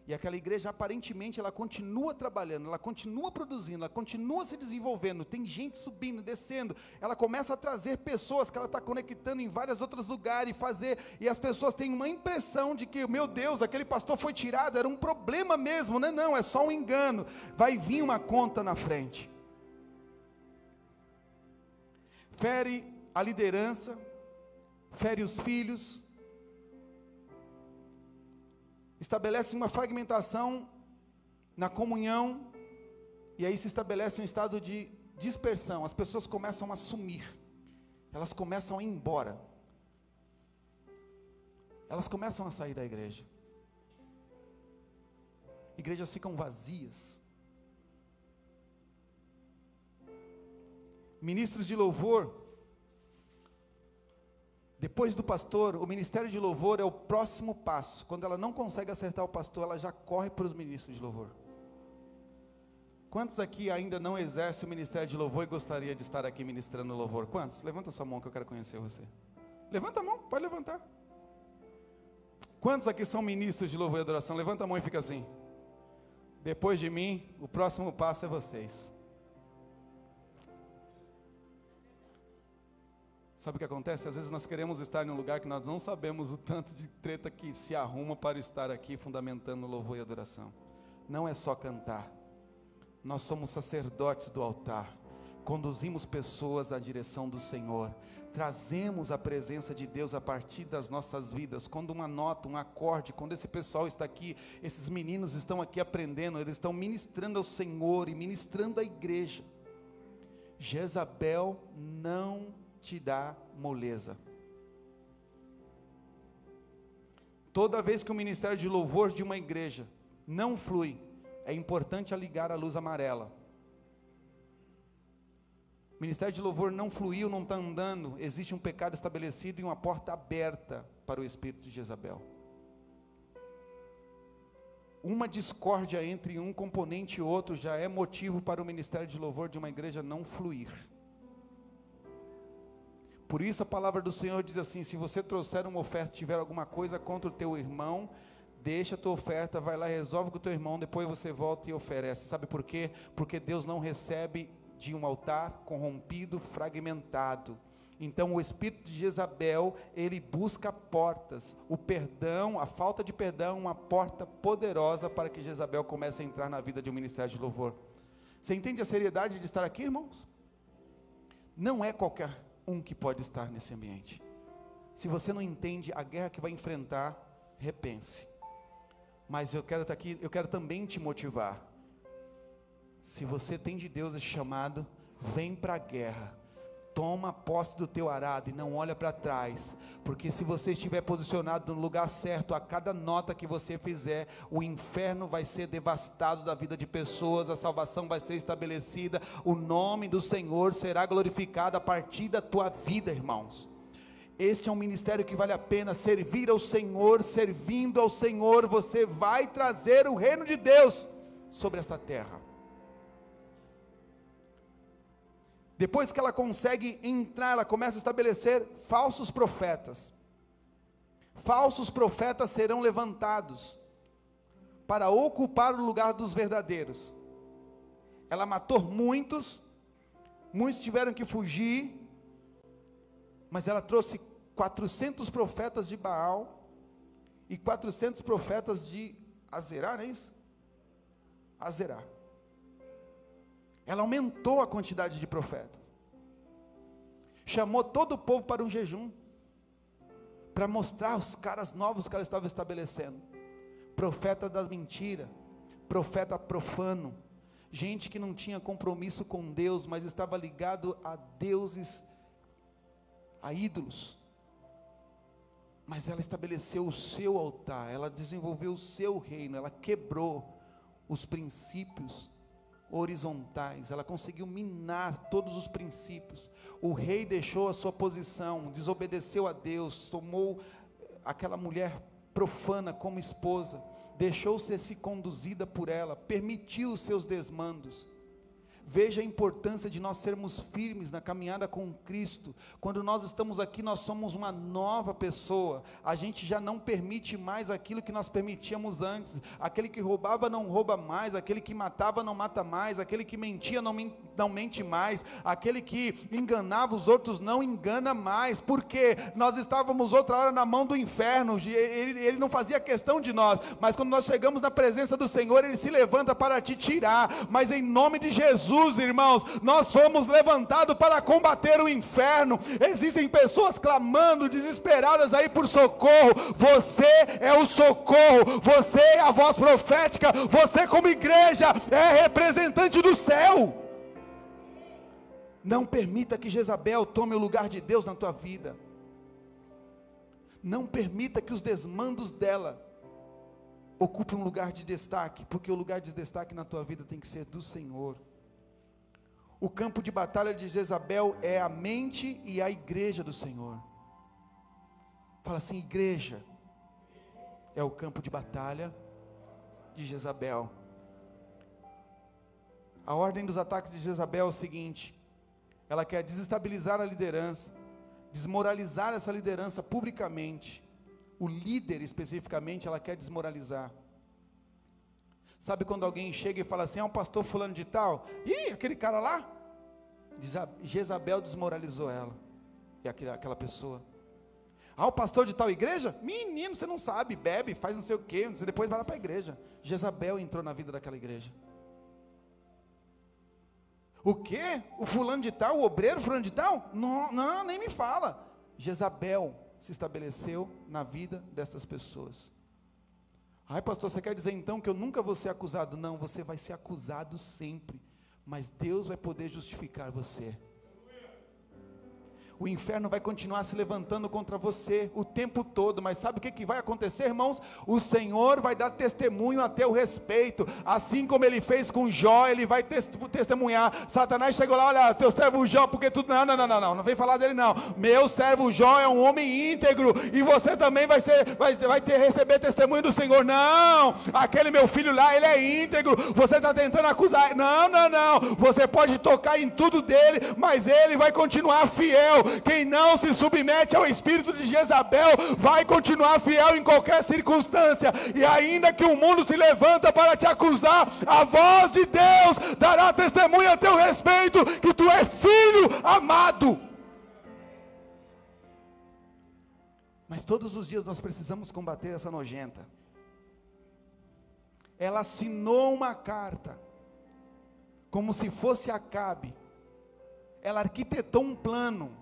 Speaker 5: E aquela igreja, aparentemente, ela continua trabalhando, ela continua produzindo, ela continua se desenvolvendo, tem gente subindo, descendo, ela começa a trazer pessoas que ela está conectando em vários outros lugares, e as pessoas têm uma impressão de que, meu Deus, aquele pastor foi tirado, era um problema mesmo, não, é só um engano, vai vir uma conta na frente. Fere a liderança, fere os filhos, estabelece uma fragmentação na comunhão, e aí se estabelece um estado de dispersão, as pessoas começam a sumir, elas começam a ir embora, elas começam a sair da igreja, igrejas ficam vazias, ministros de louvor, depois do pastor, o ministério de louvor é o próximo passo. Quando ela não consegue acertar o pastor, ela já corre para os ministros de louvor. Quantos aqui ainda não exercem o ministério de louvor e gostaria de estar aqui ministrando louvor? Quantos? Levanta sua mão que eu quero conhecer você. Levanta a mão, pode levantar. Quantos aqui são ministros de louvor e adoração? Levanta a mão e fica assim. Depois de mim, o próximo passo é vocês. Sabe o que acontece? Às vezes nós queremos estar em um lugar que nós não sabemos o tanto de treta que se arruma para estar aqui fundamentando louvor e adoração. Não é só cantar. Nós somos sacerdotes do altar. Conduzimos pessoas à direção do Senhor. Trazemos a presença de Deus a partir das nossas vidas. Quando uma nota, um acorde, quando esse pessoal está aqui, esses meninos estão aqui aprendendo, eles estão ministrando ao Senhor e ministrando à igreja. Jezabel não te dá moleza. Toda vez que o ministério de louvor de uma igreja não flui, é importante ligar a luz amarela. O ministério de louvor não fluiu, não está andando, existe um pecado estabelecido e uma porta aberta para o espírito de Jezabel. Uma discórdia entre um componente e outro já é motivo para o ministério de louvor de uma igreja não fluir. Por isso a palavra do Senhor diz assim: se você trouxer uma oferta, tiver alguma coisa contra o teu irmão, deixa a tua oferta, vai lá, resolve com o teu irmão, depois você volta e oferece. Sabe por quê? Porque Deus não recebe de um altar corrompido, fragmentado. Então o espírito de Jezabel, ele busca portas, o perdão, a falta de perdão, uma porta poderosa para que Jezabel comece a entrar na vida de um ministério de louvor. Você entende a seriedade de estar aqui, irmãos? Não é qualquer um que pode estar nesse ambiente. Se você não entende a guerra que vai enfrentar, repense. Mas eu quero estar aqui, eu quero também te motivar. Se você tem de Deus esse chamado, vem para a guerra. Toma posse do teu arado e não olha para trás, porque se você estiver posicionado no lugar certo, a cada nota que você fizer, o inferno vai ser devastado da vida de pessoas, a salvação vai ser estabelecida, o nome do Senhor será glorificado a partir da tua vida, irmãos. Este é um ministério que vale a pena. Servir ao Senhor, servindo ao Senhor, você vai trazer o reino de Deus sobre essa terra. Depois que ela consegue entrar, ela começa a estabelecer falsos profetas. Falsos profetas serão levantados para ocupar o lugar dos verdadeiros. Ela matou muitos tiveram que fugir, mas ela trouxe 400 profetas de Baal e 400 profetas de Azerá, não é isso? Azerá. Ela aumentou a quantidade de profetas, chamou todo o povo para um jejum, para mostrar os caras novos que ela estava estabelecendo. Profeta da mentira, profeta profano, gente que não tinha compromisso com Deus, mas estava ligado a deuses, a ídolos. Mas ela estabeleceu o seu altar, ela desenvolveu o seu reino, ela quebrou os princípios horizontais, ela conseguiu minar todos os princípios. O rei deixou a sua posição, desobedeceu a Deus, tomou aquela mulher profana como esposa, deixou-se ser conduzida por ela, permitiu os seus desmandos. Veja a importância de nós sermos firmes na caminhada com Cristo. Quando nós estamos aqui, nós somos uma nova pessoa. A gente já não permite mais aquilo que nós permitíamos antes. Aquele que roubava não rouba mais, aquele que matava não mata mais, aquele que mentia não mente mais, aquele que enganava os outros não engana mais, porque nós estávamos outra hora na mão do inferno, ele não fazia questão de nós, mas quando nós chegamos na presença do Senhor, Ele se levanta para te tirar. Mas em nome de Jesus, irmãos, nós fomos levantados para combater o inferno. Existem pessoas clamando, desesperadas aí por socorro. Você é o socorro, você é a voz profética, você como igreja é representante do céu. Não permita que Jezabel tome o lugar de Deus na tua vida. Não permita que os desmandos dela ocupem um lugar de destaque, porque o lugar de destaque na tua vida tem que ser do Senhor. O campo de batalha de Jezabel é a mente e a igreja do Senhor. Fala assim: igreja é o campo de batalha de Jezabel. A ordem dos ataques de Jezabel é o seguinte: ela quer desestabilizar a liderança, desmoralizar essa liderança publicamente. O líder especificamente ela quer desmoralizar. Sabe quando alguém chega e fala assim: é um pastor fulano de tal? Ih, aquele cara lá? Jezabel desmoralizou ela e aquela pessoa. Ah, o pastor de tal igreja? Menino, você não sabe, bebe, faz não sei o que, você depois vai lá para a igreja. Jezabel entrou na vida daquela igreja. O quê? O fulano de tal, o obreiro fulano de tal? Não, nem me fala. Jezabel se estabeleceu na vida dessas pessoas. Ai, pastor, você quer dizer então que eu nunca vou ser acusado? Não, você vai ser acusado sempre, mas Deus vai poder justificar você. O inferno vai continuar se levantando contra você o tempo todo, mas sabe o que vai acontecer, irmãos? O Senhor vai dar testemunho a teu respeito, assim como Ele fez com Jó, Ele vai testemunhar. Satanás chegou lá: olha, teu servo Jó, porque tu... Não vem falar dele não. Meu servo Jó é um homem íntegro, e você também vai receber testemunho do Senhor. Não, aquele meu filho lá, ele é íntegro, você está tentando acusar. Não, você pode tocar em tudo dele, mas ele vai continuar fiel. Quem não se submete ao espírito de Jezabel vai continuar fiel em qualquer circunstância. E ainda que o mundo se levanta para te acusar, a voz de Deus dará testemunho a teu respeito que tu é filho amado. Mas todos os dias nós precisamos combater essa nojenta. Ela assinou uma carta como se fosse Acabe. Ela arquitetou um plano.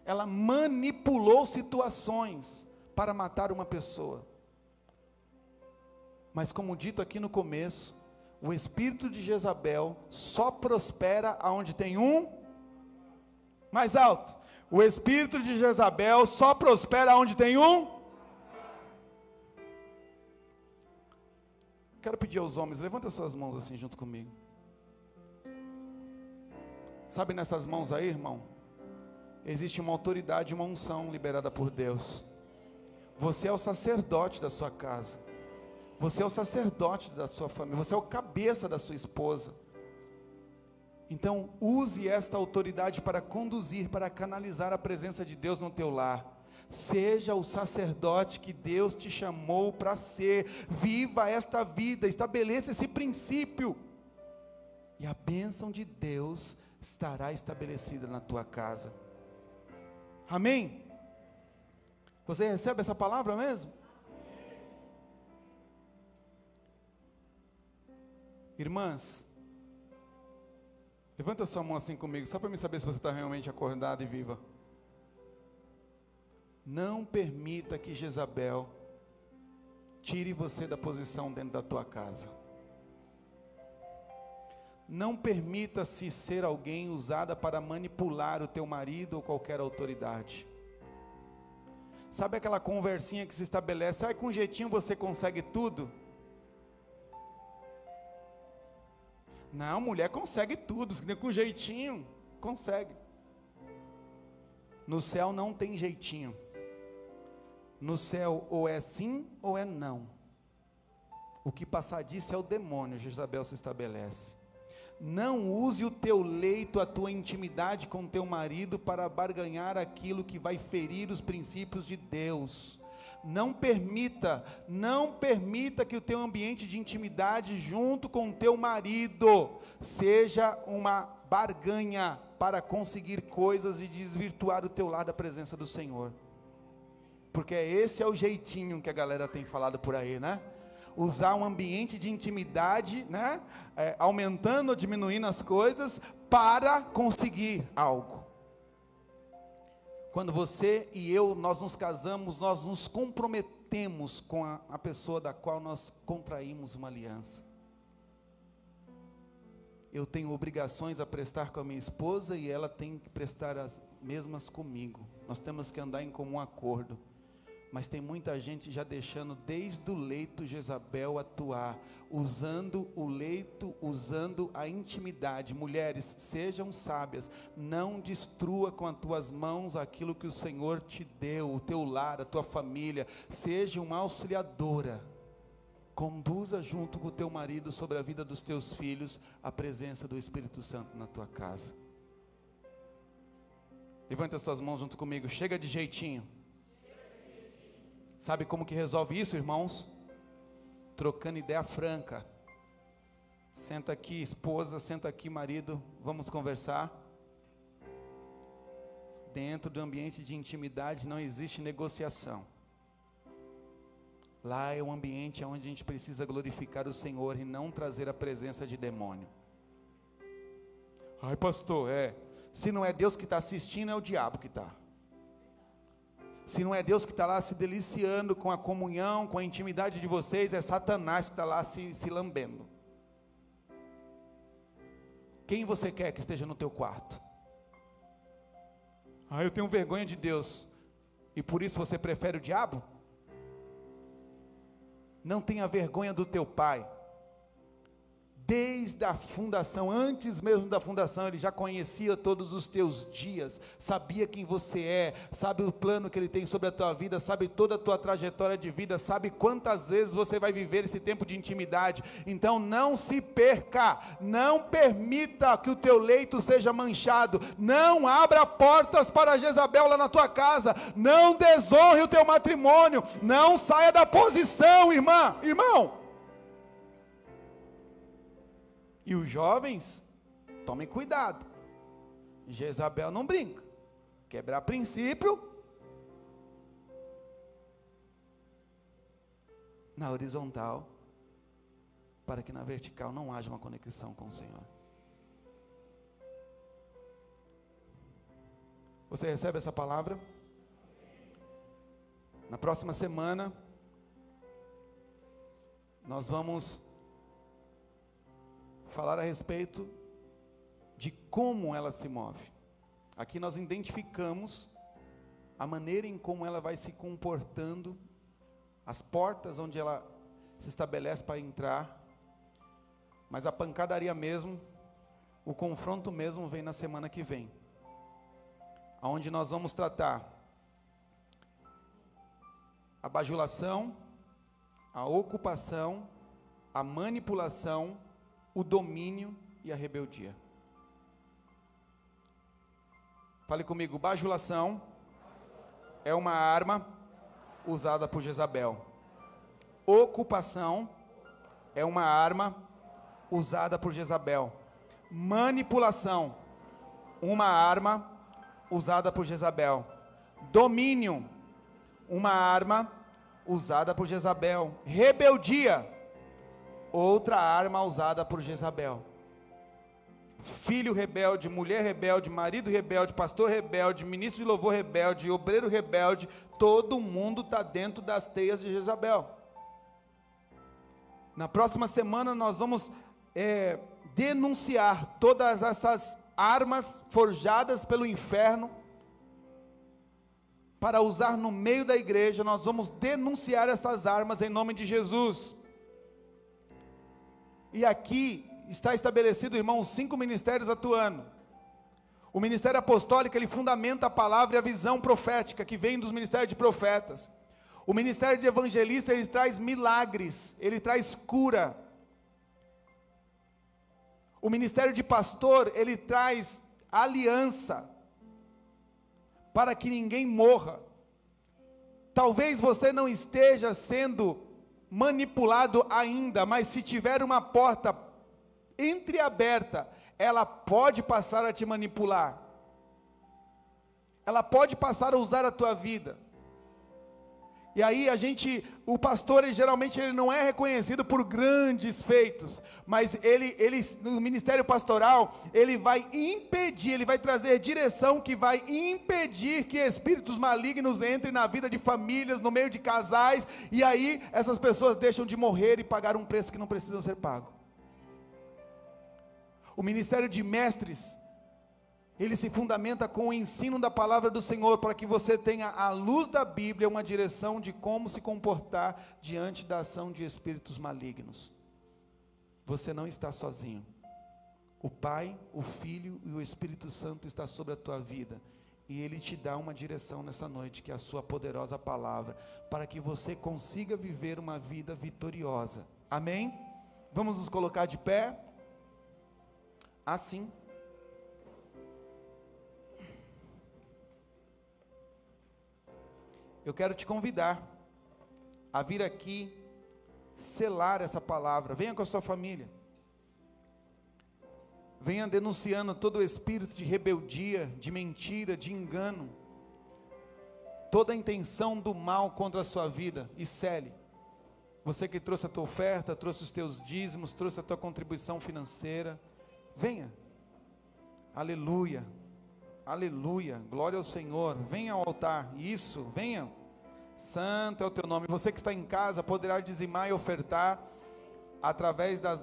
Speaker 5: Ela manipulou situações para matar uma pessoa. Mas como dito aqui no começo, o espírito de Jezabel só prospera aonde tem um Mais alto. O espírito de Jezabel só prospera onde tem um. Quero pedir aos homens, levanta suas mãos assim junto comigo. Sabe nessas mãos aí, irmão? Existe uma autoridade, uma unção liberada por Deus. Você é o sacerdote da sua casa. Você é o sacerdote da sua família. Você é o cabeça da sua esposa. Então, use esta autoridade para conduzir, para canalizar a presença de Deus no teu lar. Seja o sacerdote que Deus te chamou para ser. Viva esta vida, estabeleça esse princípio. E a bênção de Deus estará estabelecida na tua casa. Amém? Você recebe essa palavra mesmo? Irmãs, levanta sua mão assim comigo, só para me saber se você está realmente acordado e viva. Não permita que Jezabel tire você da posição dentro da tua casa. Não permita-se ser alguém usada para manipular o teu marido ou qualquer autoridade. Sabe aquela conversinha que se estabelece, com um jeitinho você consegue tudo? Não, mulher consegue tudo, com jeitinho, consegue. No céu não tem jeitinho. No céu ou é sim ou é não. O que passar disso é o demônio, Jezabel se estabelece. Não use o teu leito, a tua intimidade com o teu marido para barganhar aquilo que vai ferir os princípios de Deus. Não permita que o teu ambiente de intimidade junto com o teu marido seja uma barganha para conseguir coisas e desvirtuar o teu lar da presença do Senhor. Porque esse é o jeitinho que a galera tem falado por aí, né? Usar um ambiente de intimidade, né? Aumentando ou diminuindo as coisas para conseguir algo. Quando você e eu, nós nos casamos, nós nos comprometemos com a pessoa da qual nós contraímos uma aliança. Eu tenho obrigações a prestar com a minha esposa e ela tem que prestar as mesmas comigo. Nós temos que andar em comum acordo. Mas tem muita gente já deixando desde o leito Jezabel atuar, usando o leito, usando a intimidade. Mulheres, sejam sábias, não destrua com as tuas mãos aquilo que o Senhor te deu, o teu lar, a tua família. Seja uma auxiliadora, conduza junto com o teu marido sobre a vida dos teus filhos, a presença do Espírito Santo na tua casa. Levanta as tuas mãos junto comigo, chega de jeitinho. Sabe como que resolve isso, irmãos? Trocando ideia franca. Senta aqui, esposa, senta aqui, marido, vamos conversar. Dentro do ambiente de intimidade não existe negociação. Lá é um ambiente onde a gente precisa glorificar o Senhor e não trazer a presença de demônio. Ai, pastor, se não é Deus que está assistindo, é o diabo que está. Se não é Deus que está lá se deliciando com a comunhão, com a intimidade de vocês, é Satanás que está lá se lambendo. Quem você quer que esteja no teu quarto? Eu tenho vergonha de Deus, e por isso você prefere o diabo? Não tenha vergonha do teu pai. Desde a fundação, antes mesmo da fundação, Ele já conhecia todos os teus dias, sabia quem você é, sabe o plano que Ele tem sobre a tua vida, sabe toda a tua trajetória de vida, sabe quantas vezes você vai viver esse tempo de intimidade. Então não se perca, não permita que o teu leito seja manchado, não abra portas para Jezabel lá na tua casa, não desonre o teu matrimônio, não saia da posição, irmão. E os jovens, tomem cuidado. Jezabel não brinca. Quebrar princípio na horizontal, para que na vertical não haja uma conexão com o Senhor. Você recebe essa palavra? Na próxima semana, nós vamos falar a respeito de como ela se move. Aqui nós identificamos a maneira em como ela vai se comportando, as portas onde ela se estabelece para entrar, mas a pancadaria mesmo, o confronto mesmo vem na semana que vem, aonde nós vamos tratar a bajulação, a ocupação, a manipulação, o domínio e a rebeldia. Fale comigo, bajulação é uma arma usada por Jezabel. Ocupação é uma arma usada por Jezabel. Manipulação, uma arma usada por Jezabel. Domínio, uma arma usada por Jezabel. Rebeldia, outra arma usada por Jezabel. Filho rebelde, mulher rebelde, marido rebelde, pastor rebelde, ministro de louvor rebelde, obreiro rebelde, todo mundo está dentro das teias de Jezabel. Na próxima semana nós vamos denunciar todas essas armas forjadas pelo inferno para usar no meio da igreja. Nós vamos denunciar essas armas em nome de Jesus. E aqui está estabelecido, irmãos, 5 ministérios atuando. O ministério apostólico, ele fundamenta a palavra e a visão profética, que vem dos ministérios de profetas. O ministério de evangelista, ele traz milagres, ele traz cura. O ministério de pastor, ele traz aliança, para que ninguém morra. Talvez você não esteja sendo manipulado ainda, mas se tiver uma porta entreaberta, ela pode passar a te manipular, ela pode passar a usar a tua vida. E aí o pastor, geralmente ele não é reconhecido por grandes feitos, mas no ministério pastoral, ele vai impedir, ele vai trazer direção que vai impedir que espíritos malignos entrem na vida de famílias, no meio de casais, e aí essas pessoas deixam de morrer e pagar um preço que não precisam ser pago. O ministério de mestres, ele se fundamenta com o ensino da palavra do Senhor, para que você tenha, à luz da Bíblia, uma direção de como se comportar diante da ação de espíritos malignos. Você não está sozinho. O Pai, o Filho e o Espírito Santo está sobre a tua vida, e Ele te dá uma direção nessa noite, que é a sua poderosa palavra, para que você consiga viver uma vida vitoriosa. Amém? Vamos nos colocar de pé? Assim. Eu quero te convidar a vir aqui selar essa palavra. Venha com a sua família. Venha denunciando todo o espírito de rebeldia, de mentira, de engano, toda a intenção do mal contra a sua vida, e sele. Você que trouxe a tua oferta, trouxe os teus dízimos, trouxe a tua contribuição financeira, venha. Aleluia. Aleluia, glória ao Senhor. Venha ao altar, isso, venha. Santo é o teu nome. Você que está em casa poderá dizimar e ofertar através da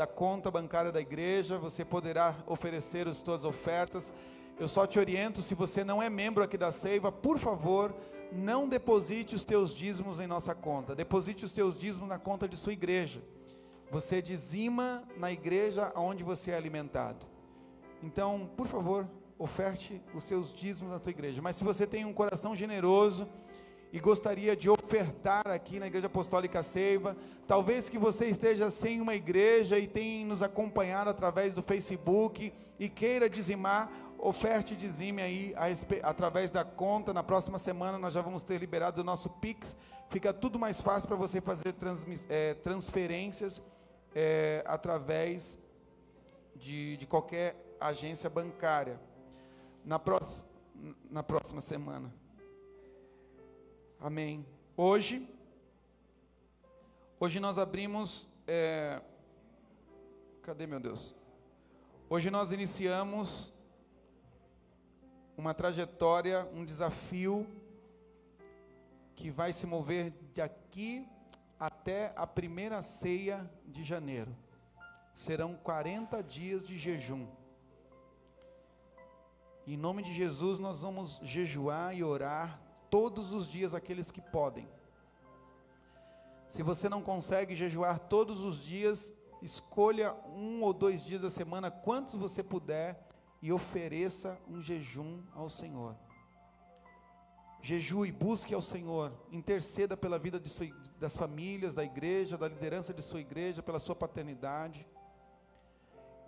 Speaker 5: conta bancária da igreja. Você poderá oferecer as suas ofertas. Eu só te oriento, se você não é membro aqui da Seiva, por favor, não deposite os teus dízimos em nossa conta. Deposite os teus dízimos na conta de sua igreja. Você dizima na igreja onde você é alimentado. Então, por favor, oferte os seus dízimos na tua igreja. Mas se você tem um coração generoso e gostaria de ofertar aqui na Igreja Apostólica Seiva, talvez que você esteja sem uma igreja e tenha nos acompanhado através do Facebook e queira dizimar, oferte e dizime aí através da conta. Na próxima semana nós já vamos ter liberado o nosso Pix, fica tudo mais fácil para você fazer transferências através de qualquer agência bancária. Na próxima semana. Amém. Hoje nós abrimos, cadê meu Deus? Hoje nós iniciamos uma trajetória, um desafio que vai se mover de aqui até a primeira ceia de janeiro. Serão 40 dias de jejum. Em nome de Jesus, nós vamos jejuar e orar todos os dias, aqueles que podem. Se você não consegue jejuar todos os dias, escolha 1 ou 2 dias da semana, quantos você puder, e ofereça um jejum ao Senhor. Jejue, busque ao Senhor, interceda pela vida das famílias, da igreja, da liderança de sua igreja, pela sua paternidade.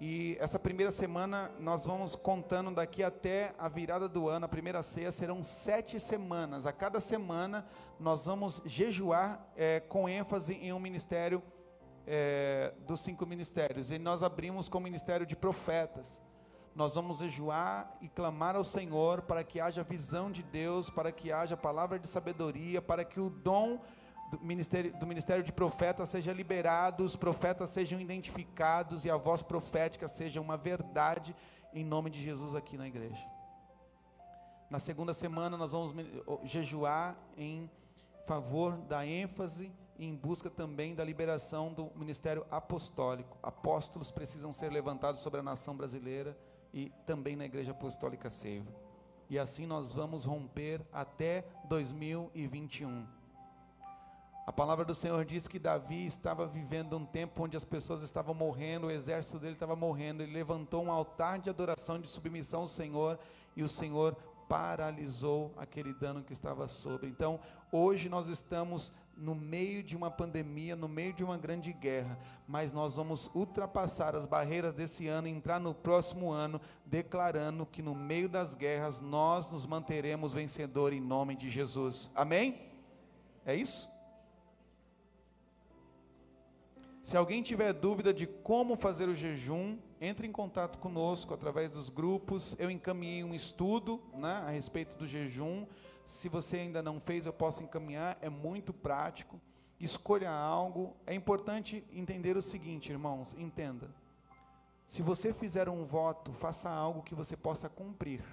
Speaker 5: E essa primeira semana nós vamos contando daqui até a virada do ano, a primeira ceia, serão 7 semanas. A cada semana nós vamos jejuar com ênfase em um ministério dos 5 ministérios. E nós abrimos com o ministério de profetas. Nós vamos jejuar e clamar ao Senhor para que haja visão de Deus, para que haja palavra de sabedoria, para que o dom do ministério de profeta seja liberado, os profetas sejam identificados e a voz profética seja uma verdade em nome de Jesus aqui na igreja. Na segunda semana nós vamos jejuar em favor da ênfase e em busca também da liberação do ministério apostólico. Apóstolos precisam ser levantados sobre a nação brasileira e também na igreja apostólica Seiva. E assim nós vamos romper até 2021. A palavra do Senhor diz que Davi estava vivendo um tempo onde as pessoas estavam morrendo, o exército dele estava morrendo. Ele levantou um altar de adoração, de submissão ao Senhor, e o Senhor paralisou aquele dano que estava sobre. Então, hoje nós estamos no meio de uma pandemia, no meio de uma grande guerra, mas nós vamos ultrapassar as barreiras desse ano, entrar no próximo ano, declarando que no meio das guerras nós nos manteremos vencedores em nome de Jesus. Amém? É isso? Se alguém tiver dúvida de como fazer o jejum, entre em contato conosco através dos grupos. Eu encaminhei um estudo, né, a respeito do jejum. Se você ainda não fez, eu posso encaminhar, é muito prático. Escolha algo. É importante entender o seguinte, irmãos, entenda. Se você fizer um voto, faça algo que você possa cumprir.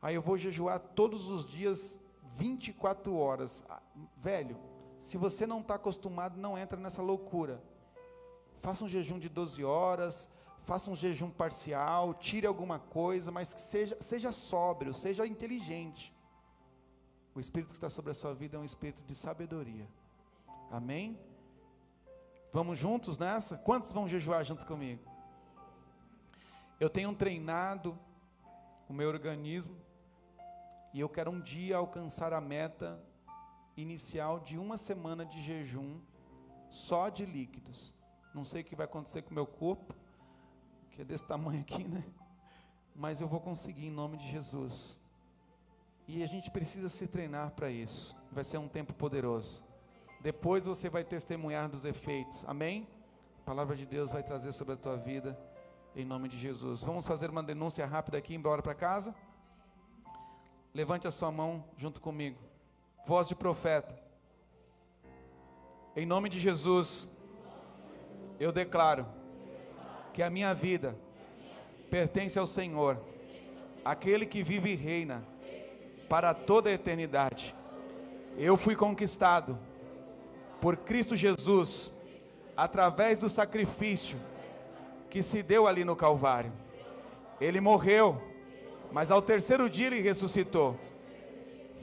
Speaker 5: Aí eu vou jejuar todos os dias, 24 horas. Velho, se você não está acostumado, não entra nessa loucura. Faça um jejum de 12 horas, faça um jejum parcial, tire alguma coisa, mas que seja sóbrio, seja inteligente. O Espírito que está sobre a sua vida é um Espírito de sabedoria. Amém? Vamos juntos nessa? Quantos vão jejuar junto comigo? Eu tenho treinado o meu organismo e eu quero um dia alcançar a meta inicial de 1 semana de jejum só de líquidos. Não sei o que vai acontecer com o meu corpo, que é desse tamanho aqui, né? Mas eu vou conseguir em nome de Jesus. E a gente precisa se treinar para isso. Vai ser um tempo poderoso. Depois você vai testemunhar dos efeitos. Amém? A palavra de Deus vai trazer sobre a tua vida, em nome de Jesus. Vamos fazer uma denúncia rápida aqui, embora para casa? Levante a sua mão junto comigo. Voz de profeta. Em nome de Jesus, eu declaro que a minha vida pertence ao Senhor, aquele que vive e reina para toda a eternidade. Eu fui conquistado por Cristo Jesus, através do sacrifício que se deu ali no Calvário. Ele morreu, mas ao terceiro dia ele ressuscitou.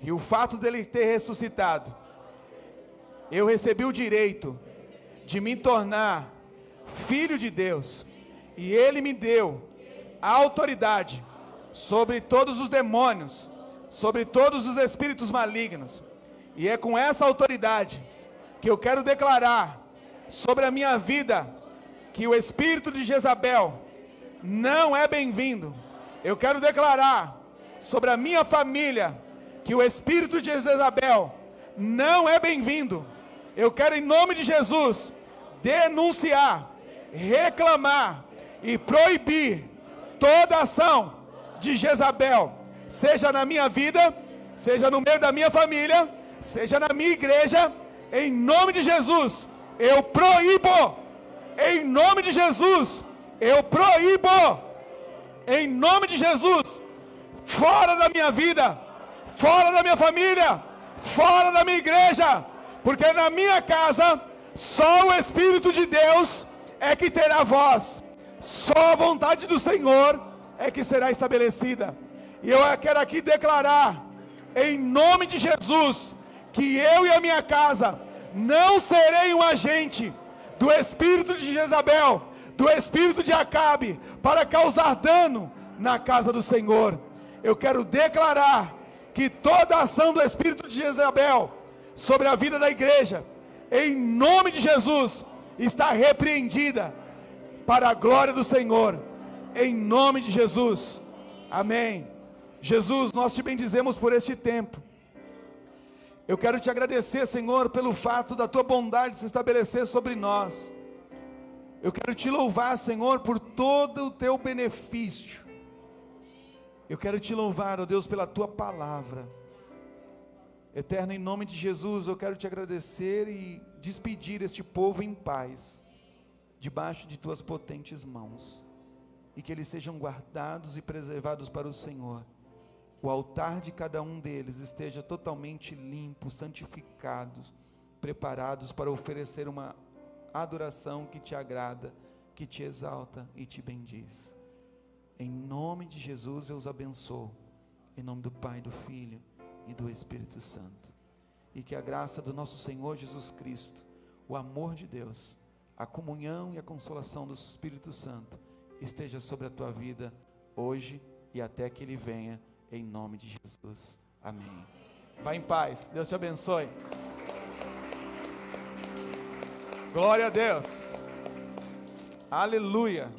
Speaker 5: E o fato dele ter ressuscitado, eu recebi o direito de me tornar filho de Deus. E ele me deu a autoridade sobre todos os demônios, sobre todos os espíritos malignos. E é com essa autoridade que eu quero declarar sobre a minha vida que o espírito de Jezabel não é bem-vindo. Eu quero declarar sobre a minha família que o espírito de Jezabel não é bem-vindo. Eu quero, em nome de Jesus, denunciar, reclamar e proibir toda ação de Jezabel, seja na minha vida, seja no meio da minha família, seja na minha igreja. Em nome de Jesus, eu proíbo. Em nome de Jesus, eu proíbo. Em nome de Jesus, fora da minha vida, fora da minha família, fora da minha igreja, porque na minha casa só o Espírito de Deus é que terá voz. Só a vontade do Senhor
Speaker 4: é que será estabelecida. E eu quero aqui declarar, em nome de Jesus, que eu e a minha casa não serei um agente do espírito de Jezabel, do espírito de Acabe, para causar dano na casa do Senhor. Eu quero declarar que toda ação do espírito de Jezabel sobre a vida da igreja, em nome de Jesus, está repreendida para a glória do Senhor, em nome de Jesus, amém. Jesus, nós te bendizemos por este tempo. Eu quero te agradecer, Senhor, pelo fato da tua bondade se estabelecer sobre nós. Eu quero te louvar, Senhor, por todo o teu benefício. Eu quero te louvar, ó Deus, pela tua palavra. Eterno, em nome de Jesus, eu quero te agradecer e despedir este povo em paz, debaixo de tuas potentes mãos, e que eles sejam guardados e preservados para o Senhor. O altar de cada um deles esteja totalmente limpo, santificados, preparados para oferecer uma adoração que te agrada, que te exalta e te bendiz. Em nome de Jesus eu os abençoo, em nome do Pai, do Filho e do Espírito Santo. E que a graça do nosso Senhor Jesus Cristo, o amor de Deus, a comunhão e a consolação do Espírito Santo esteja sobre a tua vida hoje e até que Ele venha, em nome de Jesus, amém. Vá em paz, Deus te abençoe. Glória a Deus, aleluia.